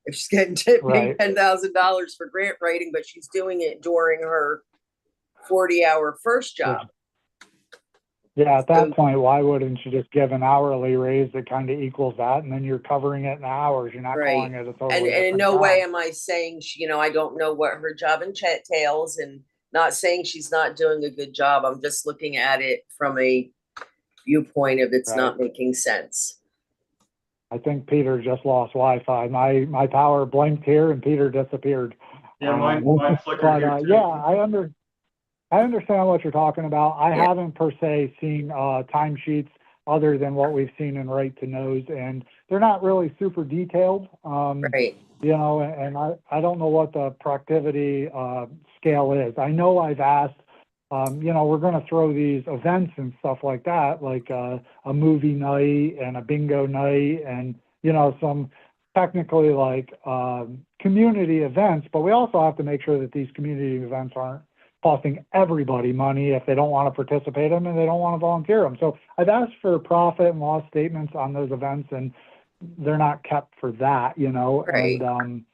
[SPEAKER 2] If she's getting paid $10,000 for grant writing, but she's doing it during her 40-hour first job.
[SPEAKER 3] Yeah, at that
[SPEAKER 2] So-
[SPEAKER 3] point, why wouldn't you just give an hourly raise that kind of equals that, and then you're covering it in hours, you're not
[SPEAKER 2] Right.
[SPEAKER 3] calling it a totally
[SPEAKER 2] And in
[SPEAKER 3] different
[SPEAKER 2] no
[SPEAKER 3] job.
[SPEAKER 2] way am I saying, I don't know what her job entails, and not saying she's not doing a good job. I'm just looking at it from a viewpoint of it's
[SPEAKER 3] Right.
[SPEAKER 2] not making sense.
[SPEAKER 3] I think Peter just lost Wi-Fi. My power blinked here and Peter disappeared.
[SPEAKER 1] Yeah, mine flickered
[SPEAKER 3] But
[SPEAKER 1] here too.
[SPEAKER 3] yeah, I understand what you're talking about. I
[SPEAKER 2] Yeah.
[SPEAKER 3] haven't per se seen timesheets other than what we've seen in Right to Knows, and they're not really super detailed.
[SPEAKER 2] Right.
[SPEAKER 3] And I don't know what the productivity scale is. I know I've asked, we're going to throw these events and stuff like that, like a movie night and a bingo night and, some technically like community events, but we also have to make sure that these community events aren't costing everybody money if they don't want to participate in them and they don't want to volunteer them. So I've asked for profit and loss statements on those events, and they're not kept for that,
[SPEAKER 2] Right.
[SPEAKER 3] and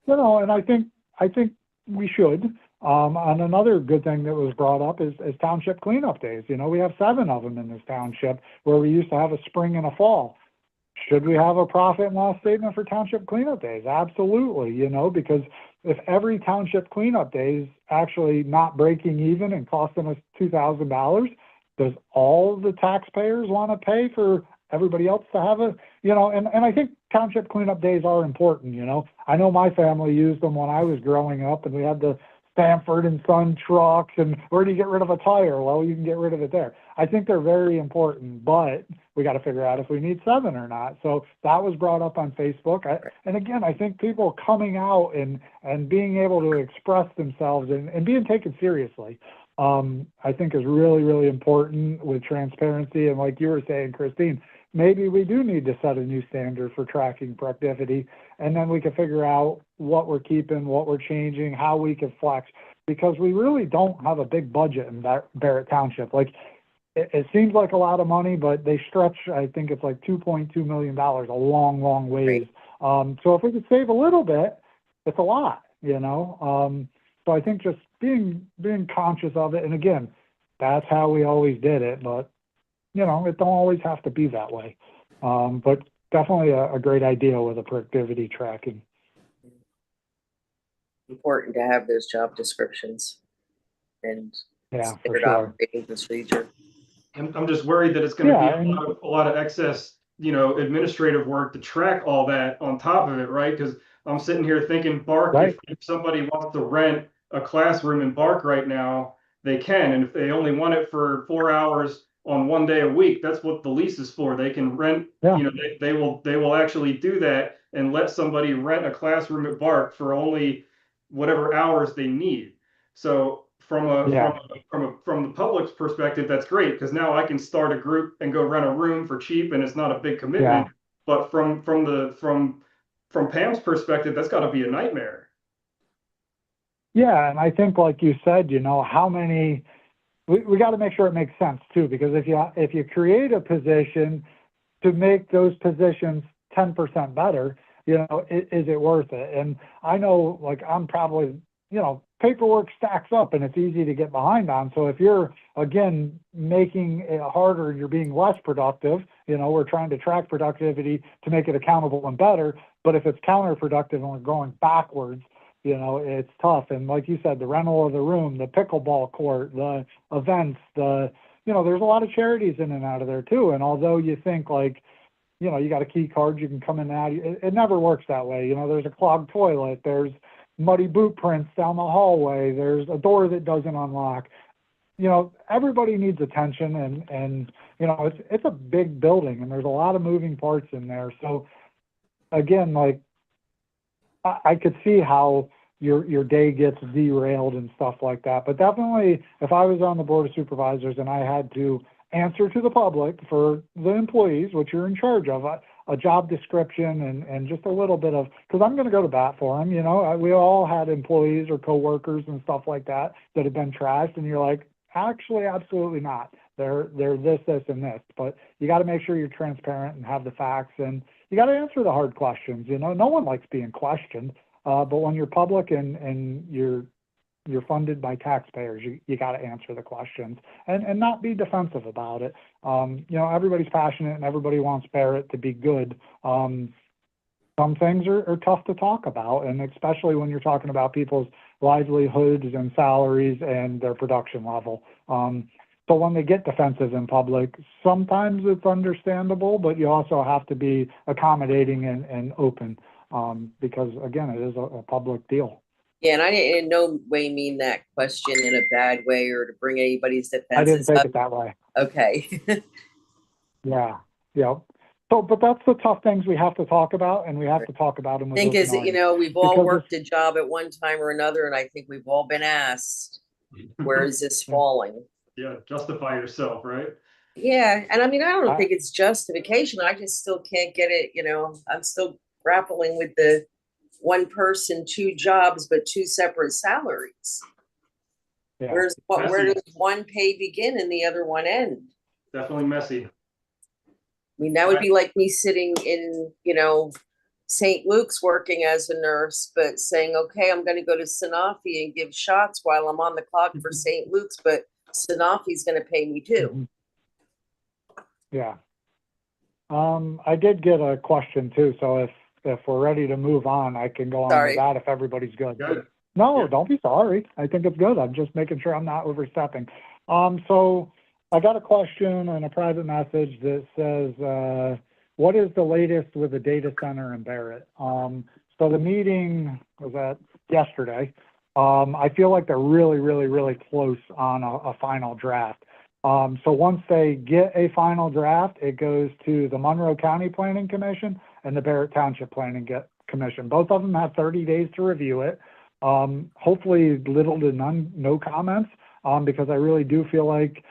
[SPEAKER 3] and I think we should. And another good thing that was brought up is township cleanup days. We have 7 of them in this township, where we used to have a spring and a fall. Should we have a profit and loss statement for township cleanup days? Absolutely, because if every township cleanup day is actually not breaking even and costing us $2,000, does all the taxpayers want to pay for everybody else to have and I think township cleanup days are important, I know my family used them when I was growing up, and we had the Stanford and Son trucks, and where do you get rid of a tire? Well, you can get rid of it there. I think they're very important, but we got to figure out if we need 7 or not. So that was brought up on Facebook. And again, I think people coming out and being able to express themselves and being taken seriously, I think is really, really important with transparency. And like you were saying, Christine, maybe we do need to set a new standard for tracking productivity, and then we can figure out what we're keeping, what we're changing, how we can flex, because we really don't have a big budget in Barrett Township. Like, it seems like a lot of money, but they stretch, I think it's like $2.2 million, a long, long ways. So if we could save a little bit, it's a lot, So I think just being conscious of it, and again, that's how we always did it, but it don't always have to be that way. But definitely a great idea with the productivity tracking.
[SPEAKER 2] Important to have those job descriptions and
[SPEAKER 3] Yeah, for
[SPEAKER 2] standard
[SPEAKER 3] sure.
[SPEAKER 2] operating procedure.
[SPEAKER 1] I'm just worried that it's going to
[SPEAKER 3] Yeah,
[SPEAKER 1] be a lot of excess, administrative work to track all that on top of it, right? Because I'm sitting here thinking, Bark,
[SPEAKER 3] right.
[SPEAKER 1] if somebody wants to rent a classroom in Bark right now, they can. And if they only want it for 4 hours on one day a week, that's what the lease is for. They can rent,
[SPEAKER 3] Yeah.
[SPEAKER 1] they will actually do that and let somebody rent a classroom at Bark for only whatever hours they need. So from the public's perspective, that's great, because now I can start a group and go rent a room for cheap, and it's not a big commitment.
[SPEAKER 3] Yeah.
[SPEAKER 1] But from Pam's perspective, that's got to be a nightmare.
[SPEAKER 3] Yeah, and I think, like you said, how many, we got to make sure it makes sense too, because if you create a position to make those positions 10% better, is it worth it? And I know, like, I'm probably, paperwork stacks up and it's easy to get behind on. So if you're, again, making it harder and you're being less productive, we're trying to track productivity to make it accountable and better. But if it's counterproductive and we're going backwards, it's tough. And like you said, the rental of the room, the pickleball court, the events, there's a lot of charities in and out of there too. And although you think like, you got a key card, you can come in and out, it never works that way. There's a clogged toilet, there's muddy boot prints down the hallway, there's a door that doesn't unlock. Everybody needs attention, and it's a big building and there's a lot of moving parts in there. So again, like, I could see how your day gets derailed and stuff like that. But definitely, if I was on the Board of Supervisors and I had to answer to the public for the employees, which you're in charge of, a job description and just a little bit of, because I'm going to go to bat for them. We all had employees or coworkers and stuff like that have been trashed, and you're like, actually, absolutely not. They're this, and this. But you got to make sure you're transparent and have the facts, and you got to answer the hard questions. No one likes being questioned. But when you're public and you're you're funded by taxpayers. You got to answer the questions and not be defensive about it. Everybody's passionate and everybody wants Barrett to be good. Some things are tough to talk about, and especially when you're talking about people's livelihoods and salaries and their production level. So when they get defensive in public, sometimes it's understandable, but you also have to be accommodating and open, because again, it is a public deal.
[SPEAKER 2] Yeah, and I didn't in no way mean that question in a bad way or to bring anybody's
[SPEAKER 3] I didn't
[SPEAKER 2] defenses
[SPEAKER 3] take
[SPEAKER 2] up.
[SPEAKER 3] it that way.
[SPEAKER 2] Okay.
[SPEAKER 3] Yeah. So, but that's the tough things we have to talk about, and we have to talk about them
[SPEAKER 2] I
[SPEAKER 3] with
[SPEAKER 2] think
[SPEAKER 3] open
[SPEAKER 2] is that,
[SPEAKER 3] audience.
[SPEAKER 2] we've all
[SPEAKER 3] Because
[SPEAKER 2] worked a job at one time or another, and I think we've all been asked, where is this falling?
[SPEAKER 1] Yeah, justify yourself, right?
[SPEAKER 2] Yeah, and I mean, I don't
[SPEAKER 3] I-
[SPEAKER 2] think it's justification. I just still can't get it, I'm still grappling with the one person, two jobs, but two separate salaries.
[SPEAKER 3] Yeah.
[SPEAKER 2] Where
[SPEAKER 1] Messy.
[SPEAKER 2] does one pay begin and the other one end?
[SPEAKER 1] Definitely messy.
[SPEAKER 2] I mean, that would be like me sitting in, St. Luke's working as a nurse, but saying, okay, I'm going to go to Sanofi and give shots while I'm on the clock for St. Luke's, but Sanofi's going to pay me too.
[SPEAKER 3] Mhm. Yeah. I did get a question too, so if we're ready to move on, I can go on
[SPEAKER 2] Sorry.
[SPEAKER 3] with that if everybody's good.
[SPEAKER 1] Good.
[SPEAKER 3] No,
[SPEAKER 1] Yeah.
[SPEAKER 3] don't be sorry. I think it's good. I'm just making sure I'm not overstepping. So I got a question and a private message that says, what is the latest with the data center in Barrett? So the meeting was at yesterday. I feel like they're really, really, really close on a final draft. So once they get a final draft, it goes to the Monroe County Planning Commission and the Barrett Township Planning Commission. Both of them have 30 days to review it. Hopefully little to no comments, because I really do feel like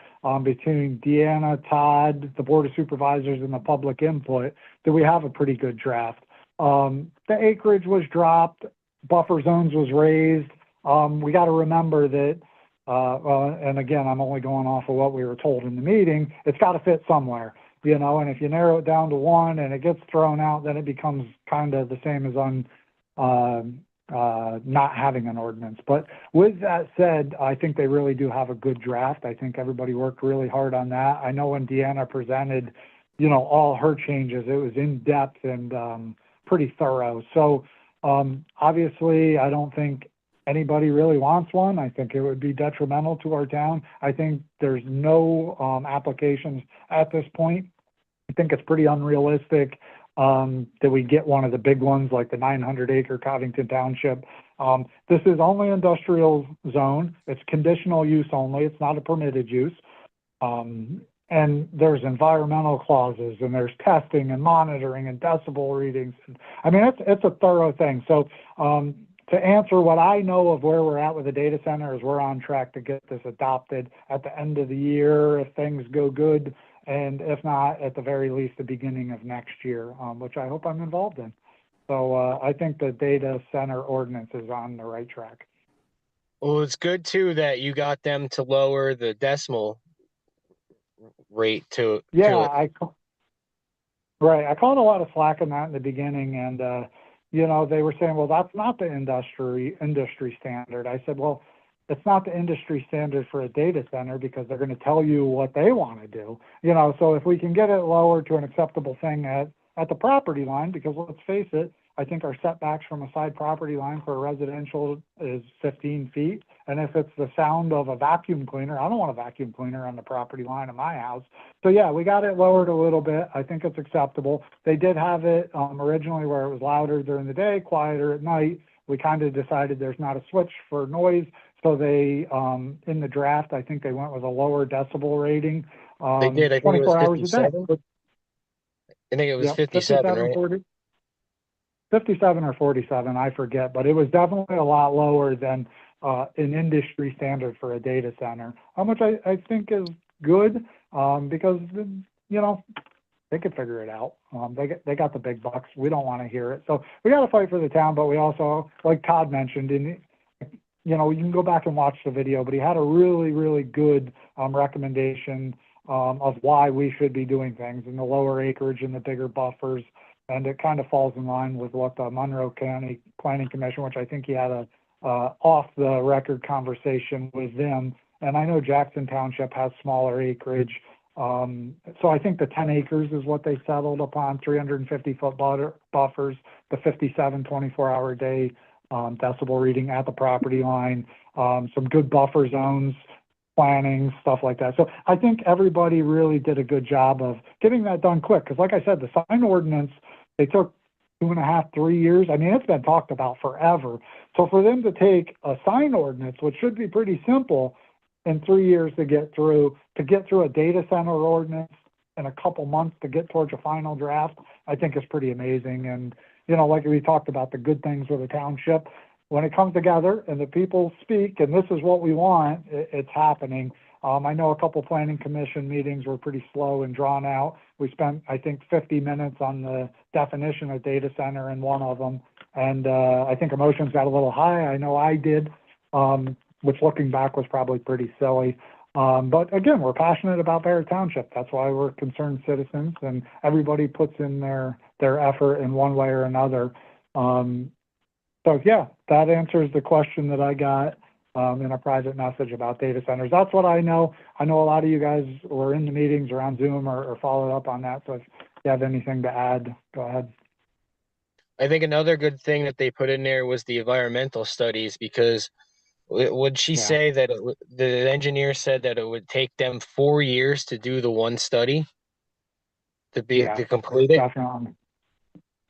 [SPEAKER 3] between Deanna, Todd, the Board of Supervisors, and the public input, that we have a pretty good draft. The acreage was dropped, buffer zones was raised. We got to remember that, and again, I'm only going off of what we were told in the meeting, it's got to fit somewhere, and if you narrow it down to one and it gets thrown out, then it becomes kind of the same as not having an ordinance. But with that said, I think they really do have a good draft. I think everybody worked really hard on that. I know when Deanna presented, all her changes, it was in depth and pretty thorough. So obviously, I don't think anybody really wants one. I think it would be detrimental to our town. I think there's no applications at this point. I think it's pretty unrealistic that we get one of the big ones like the 900-acre Covington Township. This is only industrial zone. It's conditional use only. It's not a permitted use. And there's environmental clauses, and there's testing and monitoring and decibel readings. I mean, it's a thorough thing. So to answer what I know of where we're at with the data center is we're on track to get this adopted at the end of the year if things go good, and if not, at the very least, the beginning of next year, which I hope I'm involved in. So I think the data center ordinance is on the right track.
[SPEAKER 6] Well, it's good too that you got them to lower the decimal rate to
[SPEAKER 3] Yeah,
[SPEAKER 6] it.
[SPEAKER 3] Right. I caught a lot of slack in that in the beginning, and they were saying, well, that's not the industry standard. I said, well, it's not the industry standard for a data center because they're going to tell you what they want to do. So if we can get it lower to an acceptable thing at the property line, because let's face it, I think our setbacks from a side property line for a residential is 15 feet. And if it's the sound of a vacuum cleaner, I don't want a vacuum cleaner on the property line of my house. So yeah, we got it lowered a little bit. I think it's acceptable. They did have it originally where it was louder during the day, quieter at night. We kind of decided there's not a switch for noise. So they, in the draft, I think they went with a lower decibel rating.
[SPEAKER 6] They did. I think it
[SPEAKER 3] 24
[SPEAKER 6] was
[SPEAKER 3] hours a day.
[SPEAKER 6] 57. I think it was
[SPEAKER 3] Yep,
[SPEAKER 6] 57, right?
[SPEAKER 3] 40, 57 or 47, I forget, but it was definitely a lot lower than an industry standard for a data center, which I think is good because, they could figure it out. They got the big bucks. We don't want to hear it. So we got to fight for the town, but we also, like Todd mentioned, you can go back and watch the video, but he had a really, really good recommendation of why we should be doing things in the lower acreage and the bigger buffers. And it kind of falls in line with what the Monroe County Planning Commission, which I think he had a off the record conversation with them. And I know Jackson Township has smaller acreage. So I think the 10 acres is what they settled upon, 350-foot buffers, the 57 24-hour day decibel reading at the property line, some good buffer zones, planning, stuff like that. So I think everybody really did a good job of getting that done quick. Because like I said, the sign ordinance, they took 2.5, 3 years. I mean, it's been talked about forever. So for them to take a sign ordinance, which should be pretty simple, in 3 years to get through a data center ordinance in a couple months to get towards a final draft, I think is pretty amazing. And, you know, like we talked about the good things with the township, when it comes together and the people speak and this is what we want, it's happening. I know a couple planning commission meetings were pretty slow and drawn out. We spent, I think, 50 minutes on the definition of data center in one of them. And I think emotions got a little high. I know I did, which looking back was probably pretty silly. But again, we're passionate about Barrett Township. That's why we're concerned citizens, and everybody puts in their effort in one way or another. So yeah, that answers the question that I got in a private message about data centers. That's what I know. I know a lot of you guys were in the meetings or on Zoom or followed up on that. So if you have anything to add, go ahead.
[SPEAKER 6] I think another good thing that they put in there was the environmental studies, because would she say that the engineer said that it would take them 4 years to do the one study to complete it?
[SPEAKER 3] Definitely.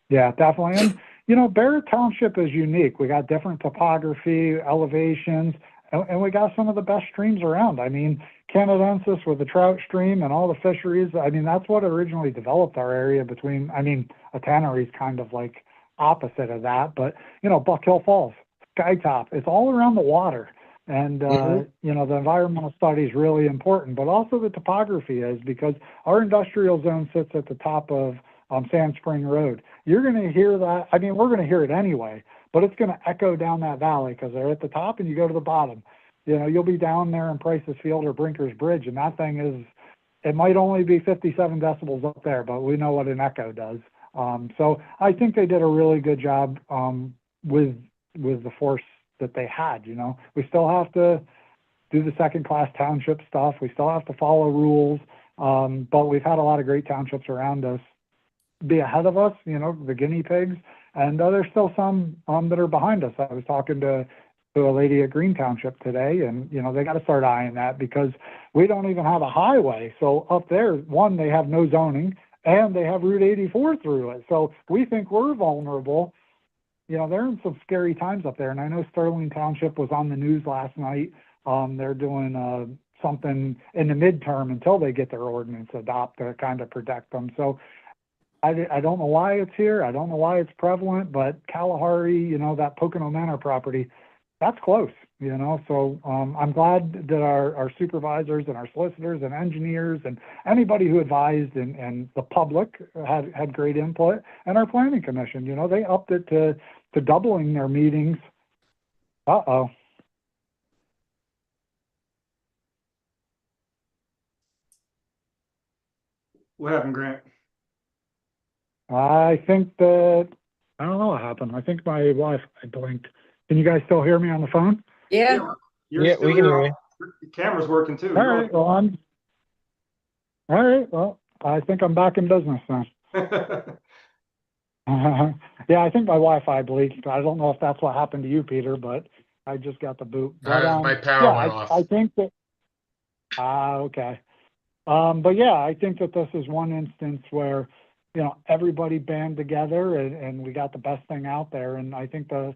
[SPEAKER 3] Yeah, definitely. And, you know, Barrett Township is unique. We got different topography, elevations, and we got some of the best streams around. I mean, Canadensis with the trout stream and all the fisheries. I mean, that's what originally developed our area between, I mean, a tannery is kind of like opposite of that, but, you know, Buck Hill Falls, Skytop, it's all around the water. And, you know, the environmental study is really important, but also the topography is, because our industrial zone sits at the top of Sand Spring Road. You're going to hear that. I mean, we're going to hear it anyway, but it's going to echo down that valley because they're at the top and you go to the bottom. You know, you'll be down there in Price's Field or Brinker's Bridge, and that thing is, it might only be 57 decibels up there, but we know what an echo does. So I think they did a really good job with the force that they had. You know, we still have to do the second-class township stuff. We still have to follow rules, but we've had a lot of great townships around us be ahead of us, you know, the guinea pigs, and there's still some that are behind us. I was talking to a lady at Green Township today, and, you know, they got to start eyeing that because we don't even have a highway. So up there, one, they have no zoning, and they have Route 84 through it. So we think we're vulnerable. You know, they're in some scary times up there. And I know Sterling Township was on the news last night. They're doing something in the midterm until they get their ordinance adopted to kind of protect them. So I don't know why it's here. I don't know why it's prevalent, but Kalahari, you know, that Pocono Manor property, that's close, you know. So I'm glad that our supervisors and our solicitors and engineers and anybody who advised and the public had great input, and our planning commission, you know, they upped it to doubling their meetings. Uh-oh.
[SPEAKER 1] What happened, Grant?
[SPEAKER 3] I think that, I don't know what happened. I think my Wi-Fi blinked. Can you guys still hear me on the phone?
[SPEAKER 2] Yeah.
[SPEAKER 1] You're
[SPEAKER 6] Yeah,
[SPEAKER 1] still
[SPEAKER 6] we can hear
[SPEAKER 1] here.
[SPEAKER 6] you.
[SPEAKER 1] The camera's working too.
[SPEAKER 3] All right, well, I think I'm back in business now. Yeah, I think my Wi-Fi blinked. I don't know if that's what happened to you, Peter, but I just got the boot. But,
[SPEAKER 4] My power went off.
[SPEAKER 3] I think that, okay. But yeah, I think that this is one instance where, you know, everybody band together and we got the best thing out there. And I think the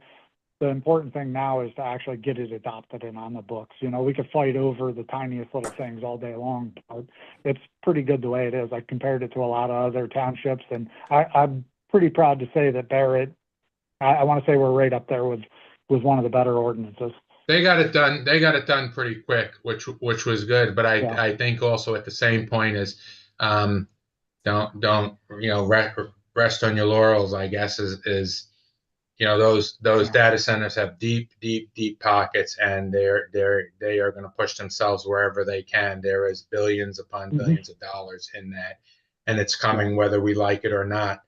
[SPEAKER 3] important thing now is to actually get it adopted and on the books. You know, we could fight over the tiniest little things all day long, but it's pretty good the way it is. I compared it to a lot of other townships, and I'm pretty proud to say that Barrett, I want to say we're right up there with one of the better ordinances.
[SPEAKER 4] They got it done. They got it done pretty quick, which was good. But I think also at the same point is, don't you know, rest on your laurels. I guess is you know, those data centers have deep pockets, and they are going to push themselves wherever they can. There is billions upon billions of dollars in that, and it's coming whether we like it or not.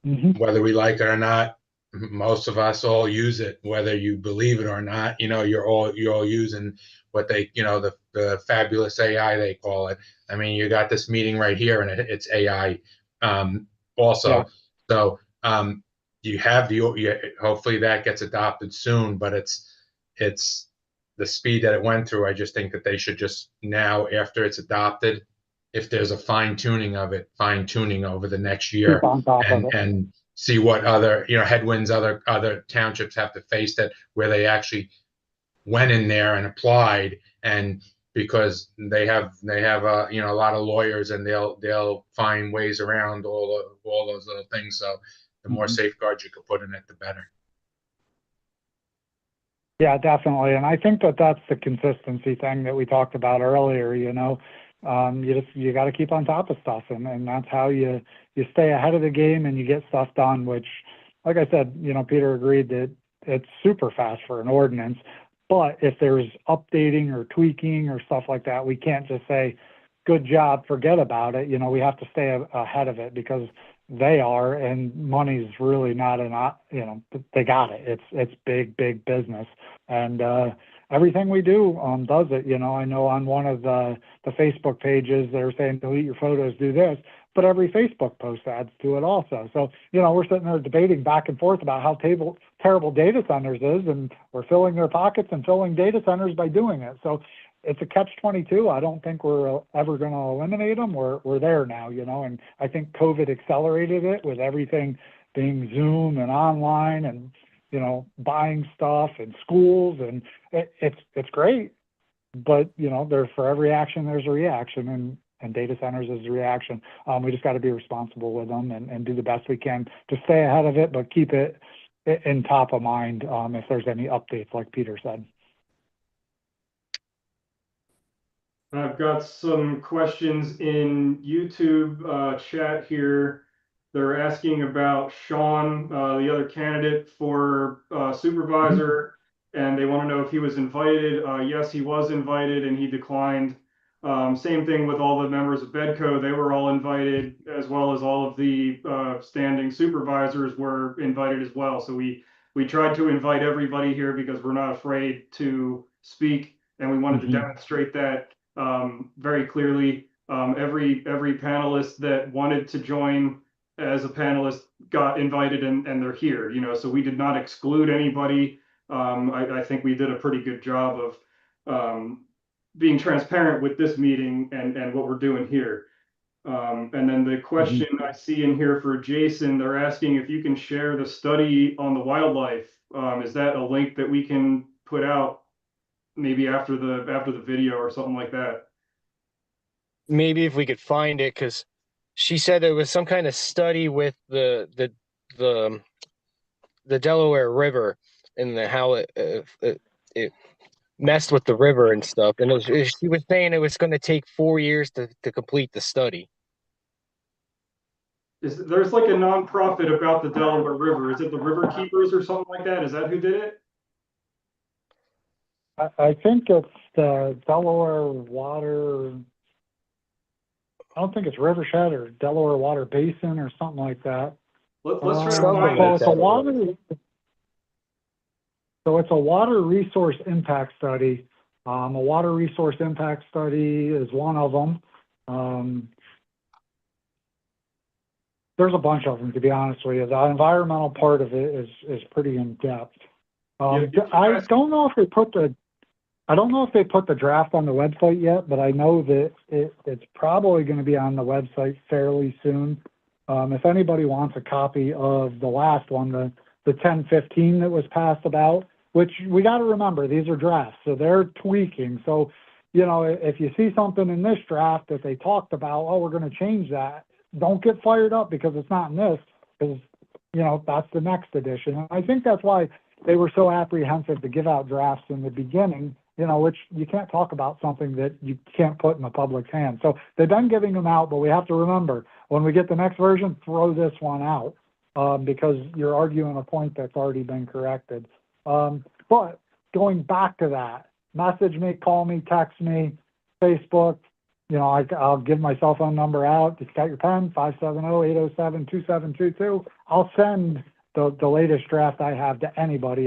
[SPEAKER 4] Whether we like it or not, most of us all use it, whether you believe it or not. You're all using what they, the fabulous AI they call it. I mean, you got this meeting right here, and it's AI also.
[SPEAKER 3] Yeah.
[SPEAKER 4] So you have hopefully that gets adopted soon, but it's the speed that it went through. I just think that they should just now, after it's adopted, if there's a fine tuning over the next year,
[SPEAKER 3] Keep on top of it.
[SPEAKER 4] and see what other headwinds other townships have to face, that where they actually went in there and applied, and because they have a lot of lawyers, and they'll find ways around all those little things. So the more safeguards you could put in it, the better.
[SPEAKER 3] Yeah, definitely. And I think that that's the consistency thing that we talked about earlier. You got to keep on top of stuff, and that's how you stay ahead of the game and you get stuff done, which, like I said, Peter agreed that it's super fast for an ordinance, but if there's updating or tweaking or stuff like that, we can't just say, good job, forget about it. We have to stay ahead of it, because they are, and money's really not they got it. It's big business, and everything we do does it. I know on one of the Facebook pages they're saying delete your photos, do this, but every Facebook post adds to it also. So we're sitting there debating back and forth about how terrible data centers is, and we're filling their pockets and filling data centers by doing it. So it's a catch-22. I don't think we're ever going to eliminate them. We're there now, and I think COVID accelerated it with everything being Zoom and online, and buying stuff in schools, and it's great. But there's, for every action there's a reaction, and data centers is a reaction. We just got to be responsible with them and do the best we can to stay ahead of it, but keep it in top of mind if there's any updates, like Peter said.
[SPEAKER 1] I've got some questions in YouTube chat here. They're asking about Sean, the other candidate for supervisor, and they want to know if he was invited. Yes, he was invited, and he declined. Same thing with all the members of BEDCO. They were all invited, as well as all of the standing supervisors were invited as well. So we tried to invite everybody here because we're not afraid to speak, and we wanted to demonstrate that very clearly. Every panelist that wanted to join as a panelist got invited, and they're here, so we did not exclude anybody. I think we did a pretty good job of being transparent with this meeting and what we're doing here. And then the question I see in here for Jason, they're asking if you can share the study on the wildlife. Is that a link that we can put out maybe after the video or something like that?
[SPEAKER 6] Maybe if we could find it, because she said there was some kind of study with the Delaware River, and how it messed with the river and stuff. And she was saying it was going to take 4 years to complete the study.
[SPEAKER 1] There's like a nonprofit about the Delaware River. Is it the River Keepers or something like that? Is that who did it?
[SPEAKER 3] I think it's the Delaware Water. I don't think it's Rivershed or Delaware Water Basin or something like that.
[SPEAKER 1] Let's try to
[SPEAKER 6] Something
[SPEAKER 1] find
[SPEAKER 6] like
[SPEAKER 1] it.
[SPEAKER 3] It's a water. So it's a water resource impact study. A water resource impact study is one of them. There's a bunch of them, to be honest with you. The environmental part of it is pretty in depth. I don't know if they put the draft on the website yet, but I know that it's probably going to be on the website fairly soon. If anybody wants a copy of the last one, the 1015 that was passed about, which we got to remember, these are drafts, so they're tweaking. So, if you see something in this draft that they talked about, oh, we're going to change that, don't get fired up because it's not in this, because, that's the next edition. And I think that's why they were so apprehensive to give out drafts in the beginning, which you can't talk about something that you can't put in the public's hands. So they've been giving them out, but we have to remember, when we get the next version, throw this one out, because you're arguing a point that's already been corrected. But going back to that, message me, call me, text me, Facebook, I'll give my cell phone number out. Just got your pen, 570-807-2722. I'll send the latest draft I have to anybody,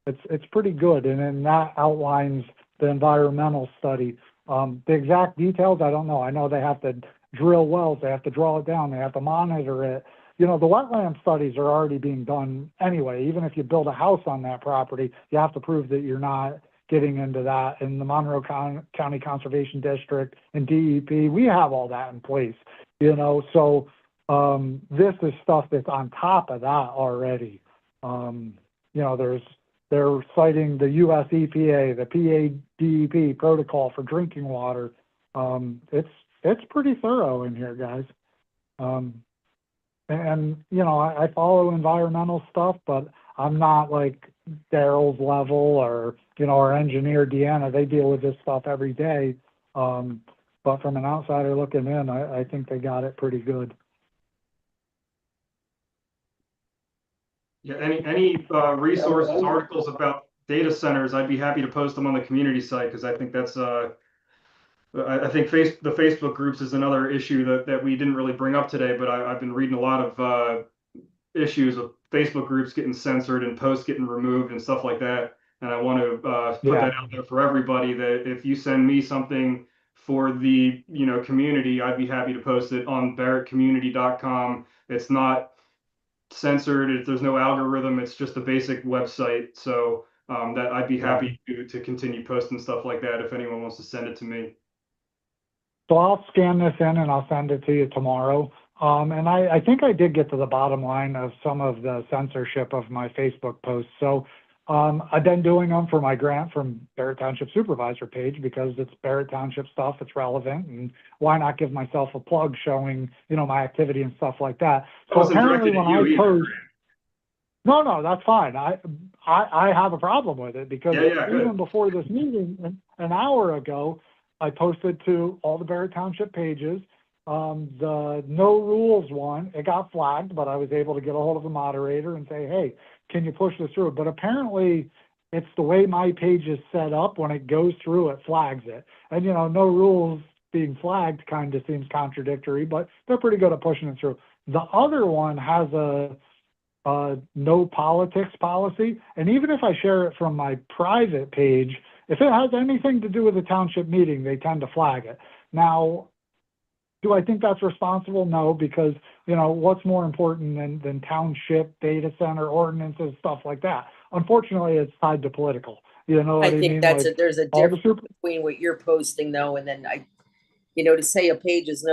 [SPEAKER 3] it's pretty good. And then that outlines the environmental study. The exact details, I don't know. I know they have to drill wells, they have to draw it down, they have to monitor it. You know, the wetland studies are already being done anyway. Even if you build a house on that property, you have to prove that you're not getting into that. In the Monroe County Conservation District and DEP, we have all that in place, you know. So this is stuff that's on top of that already. You know, they're citing the US EPA, the PADEP protocol for drinking water. It's pretty thorough in here, guys. And you know, I follow environmental stuff, but I'm not like Daryl's level or, you know, our engineer Deanna. They deal with this stuff every day. But from an outsider looking in, I think they got it pretty good.
[SPEAKER 1] Yeah, any resources, articles about data centers, I'd be happy to post them on the community site, because I think that's I think the Facebook groups is another issue that we didn't really bring up today, but I've been reading a lot of issues of Facebook groups getting censored and posts getting removed and stuff like that. And I want to put that out there for everybody, that if you send me something for the, you know, community, I'd be happy to post it on barrettcommunity.com. It's not censored. There's no algorithm. It's just a basic website. So that I'd be happy to continue posting stuff like that if anyone wants to send it to me.
[SPEAKER 3] So I'll scan this in and I'll send it to you tomorrow. And I think I did get to the bottom line of some of the censorship of my Facebook posts. So I've been doing them for my grant from Barrett Township Supervisor page, because it's Barrett Township stuff, it's relevant, and why not give myself a plug showing, you know, my activity and stuff like that. So apparently when I post, no, that's fine. I have a problem with it, because even before this meeting, an hour ago, I posted to all the Barrett Township pages. The no rules one, it got flagged, but I was able to get a hold of the moderator and say, hey, can you push this through? But apparently it's the way my page is set up. When it goes through, it flags it. And, you know, no rules being flagged kind of seems contradictory, but they're pretty good at pushing it through. The other one has a no politics policy. And even if I share it from my private page, if it has anything to do with a township meeting, they tend to flag it. Now, do I think that's responsible? No, because, you know, what's more important than township, data center, ordinances, stuff like that? Unfortunately, it's tied to political. You know what I mean?
[SPEAKER 2] That's
[SPEAKER 3] like,
[SPEAKER 2] there's a difference between what you're posting though, and then you know, to say a page is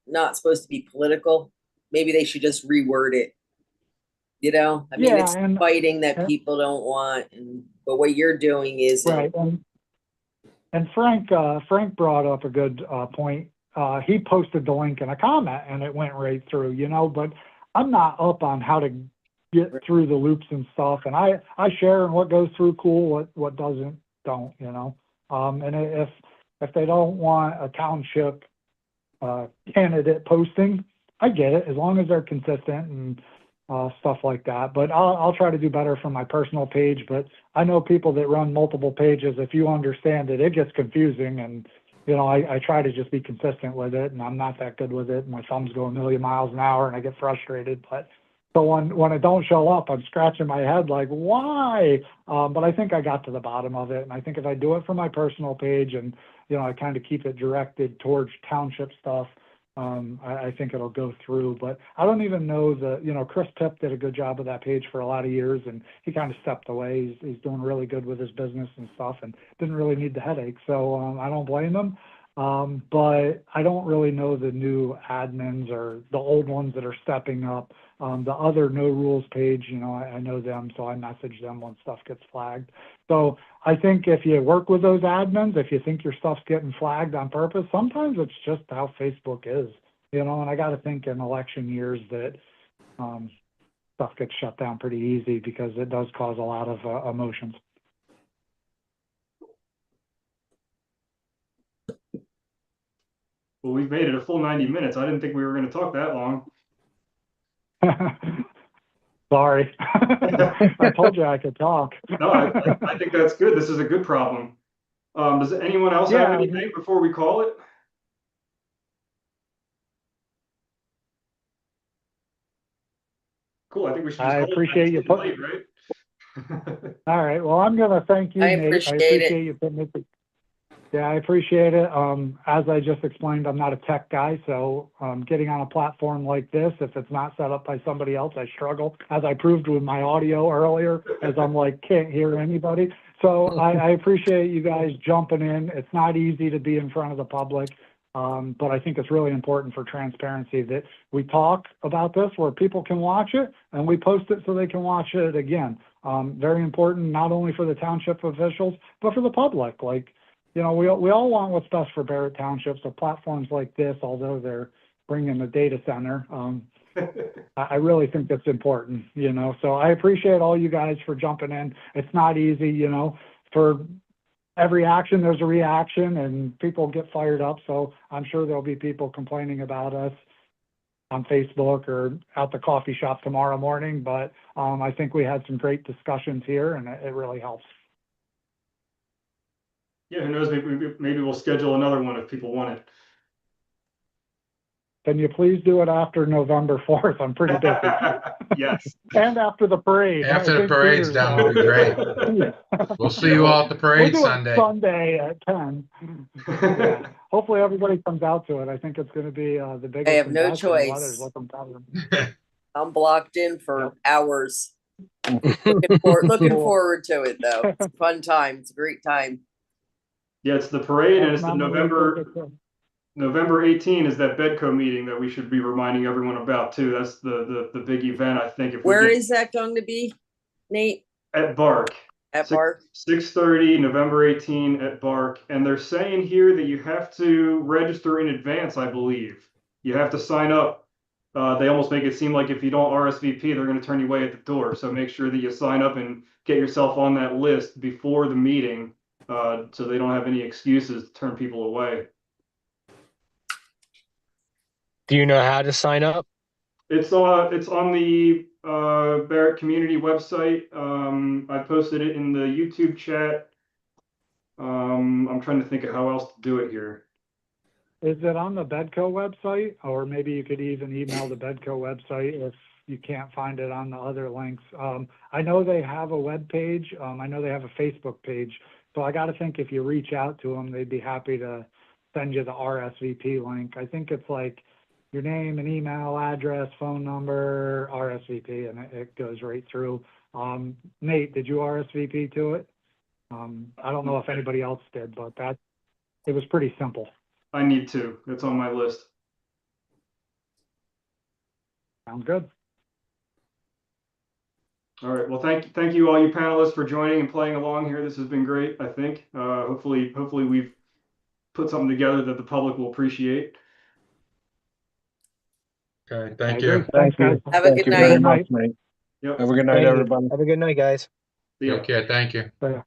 [SPEAKER 2] not supposed to be political, maybe they should just reword it. You know, I mean, it's fighting that people don't want, but what you're doing is
[SPEAKER 3] right. And Frank brought up a good point. He posted the link in a comment and it went right through, you know, but I'm not up on how to get through the loops and stuff. And I share, and what goes through, cool, what doesn't, don't, you know. And if they don't want a township candidate posting, I get it, as long as they're consistent and stuff like that. But I'll try to do better from my personal page. But I know people that run multiple pages. If you understand it, it gets confusing, and you know, I try to just be consistent with it, and I'm not that good with it. My thumbs go a million miles an hour, and I get frustrated. But so when it don't show up, I'm scratching my head like, why? But I think I got to the bottom of it, and I think if I do it from my personal page, and you know, I kind of keep it directed towards township stuff, I think it'll go through. But I don't even know you know, Chris Pip did a good job of that page for a lot of years, and he kind of stepped away. He's doing really good with his business and stuff, and didn't really need the headache. So I don't blame him. But I don't really know the new admins or the old ones that are stepping up. The other no rules page, you know, I know them, so I message them when stuff gets flagged. So I think if you work with those admins, if you think your stuff's getting flagged on purpose, sometimes it's just how Facebook is, you know. And I got to think in election years that stuff gets shut down pretty easy, because it does cause a lot of emotions.
[SPEAKER 1] Well, we've made it a full 90 minutes. I didn't think we were going to talk that long.
[SPEAKER 3] Sorry. I told you I could talk.
[SPEAKER 1] No, I think that's good. This is a good problem. Does anyone else have anything before we call it? Cool. I think we should just
[SPEAKER 3] I
[SPEAKER 1] call it
[SPEAKER 3] appreciate you
[SPEAKER 1] 19
[SPEAKER 3] putting.
[SPEAKER 1] late, right?
[SPEAKER 3] All right. Well, I'm going to thank you,
[SPEAKER 2] I
[SPEAKER 3] Nate.
[SPEAKER 2] appreciate
[SPEAKER 3] I
[SPEAKER 2] it.
[SPEAKER 3] appreciate you putting it. Yeah, I appreciate it. As I just explained, I'm not a tech guy, so getting on a platform like this, if it's not set up by somebody else, I struggle, as I proved with my audio earlier, as I'm like, can't hear anybody. So I appreciate you guys jumping in. It's not easy to be in front of the public, but I think it's really important for transparency that we talk about this where people can watch it, and we post it so they can watch it again. Very important, not only for the township officials, but for the public. Like, you know, we all want what's best for Barrett Township. So platforms like this, although they're bringing a data center, I really think that's important, you know. So I appreciate all you guys for jumping in. It's not easy, you know. For every action, there's a reaction, and people get fired up. So I'm sure there'll be people complaining about us on Facebook or at the coffee shop tomorrow morning. But I think we had some great discussions here, and it really helps.
[SPEAKER 1] Yeah, who knows? Maybe we'll schedule another one if people want it.
[SPEAKER 3] Can you please do it after November 4th? I'm pretty busy.
[SPEAKER 1] Yes.
[SPEAKER 3] And after the parade.
[SPEAKER 4] After
[SPEAKER 3] I
[SPEAKER 4] the
[SPEAKER 3] think
[SPEAKER 4] parade's
[SPEAKER 3] Peter's,
[SPEAKER 4] done, we'll be great. We'll see you all at the
[SPEAKER 3] We'll
[SPEAKER 4] parade
[SPEAKER 3] do it
[SPEAKER 4] Sunday.
[SPEAKER 3] Sunday at 10. Yeah. Hopefully everybody comes out to it. I think it's going to be the biggest.
[SPEAKER 2] I have no
[SPEAKER 3] and best, and the
[SPEAKER 2] choice.
[SPEAKER 3] weather's looking better.
[SPEAKER 2] I'm blocked in for
[SPEAKER 3] Yep.
[SPEAKER 2] hours. Looking
[SPEAKER 3] Cool.
[SPEAKER 2] forward to it though. It's a fun time. It's a great time.
[SPEAKER 1] Yeah, it's the parade, and it's the
[SPEAKER 3] I'm really
[SPEAKER 1] November 18 is that Bedco meeting that we should be reminding everyone about too. That's the big event, I think. If we
[SPEAKER 2] Where
[SPEAKER 1] get
[SPEAKER 2] is that going to be, Nate?
[SPEAKER 1] at Bark.
[SPEAKER 2] At Bark?
[SPEAKER 1] 6:30, November 18 at Bark. And they're saying here that you have to register in advance, I believe. You have to sign up. They almost make it seem like if you don't RSVP, they're going to turn you away at the door. So make sure that you sign up and get yourself on that list before the meeting, so they don't have any excuses to turn people away.
[SPEAKER 6] Do you know how to sign up?
[SPEAKER 1] It's on the Barrett community website. I posted it in the YouTube chat. I'm trying to think of how else to do it here.
[SPEAKER 3] Is it on the Bedco website? Or maybe you could even email the Bedco website if you can't find it on the other links. I know they have a web page. I know they have a Facebook page. So I got to think if you reach out to them, they'd be happy to send you the RSVP link. I think it's like your name and email address, phone number, RSVP, and it goes right through. Nate, did you RSVP to it? I don't know if anybody else did, but it was pretty simple.
[SPEAKER 1] I need to. It's on my list.
[SPEAKER 3] Sounds good.
[SPEAKER 1] All right. Well, thank you all you panelists for joining and playing along here. This has been great, I think. Hopefully we've put something together that the public will appreciate.
[SPEAKER 4] Okay, thank you.
[SPEAKER 3] Thanks, guys.
[SPEAKER 2] Have a
[SPEAKER 5] Thank
[SPEAKER 2] good
[SPEAKER 5] you
[SPEAKER 2] night.
[SPEAKER 5] very much, mate.
[SPEAKER 1] Yep.
[SPEAKER 5] Have a good night,
[SPEAKER 6] Thank you.
[SPEAKER 5] everybody.
[SPEAKER 6] Have a good night, guys.
[SPEAKER 1] See ya.
[SPEAKER 4] Take care. Thank you.
[SPEAKER 3] Yeah.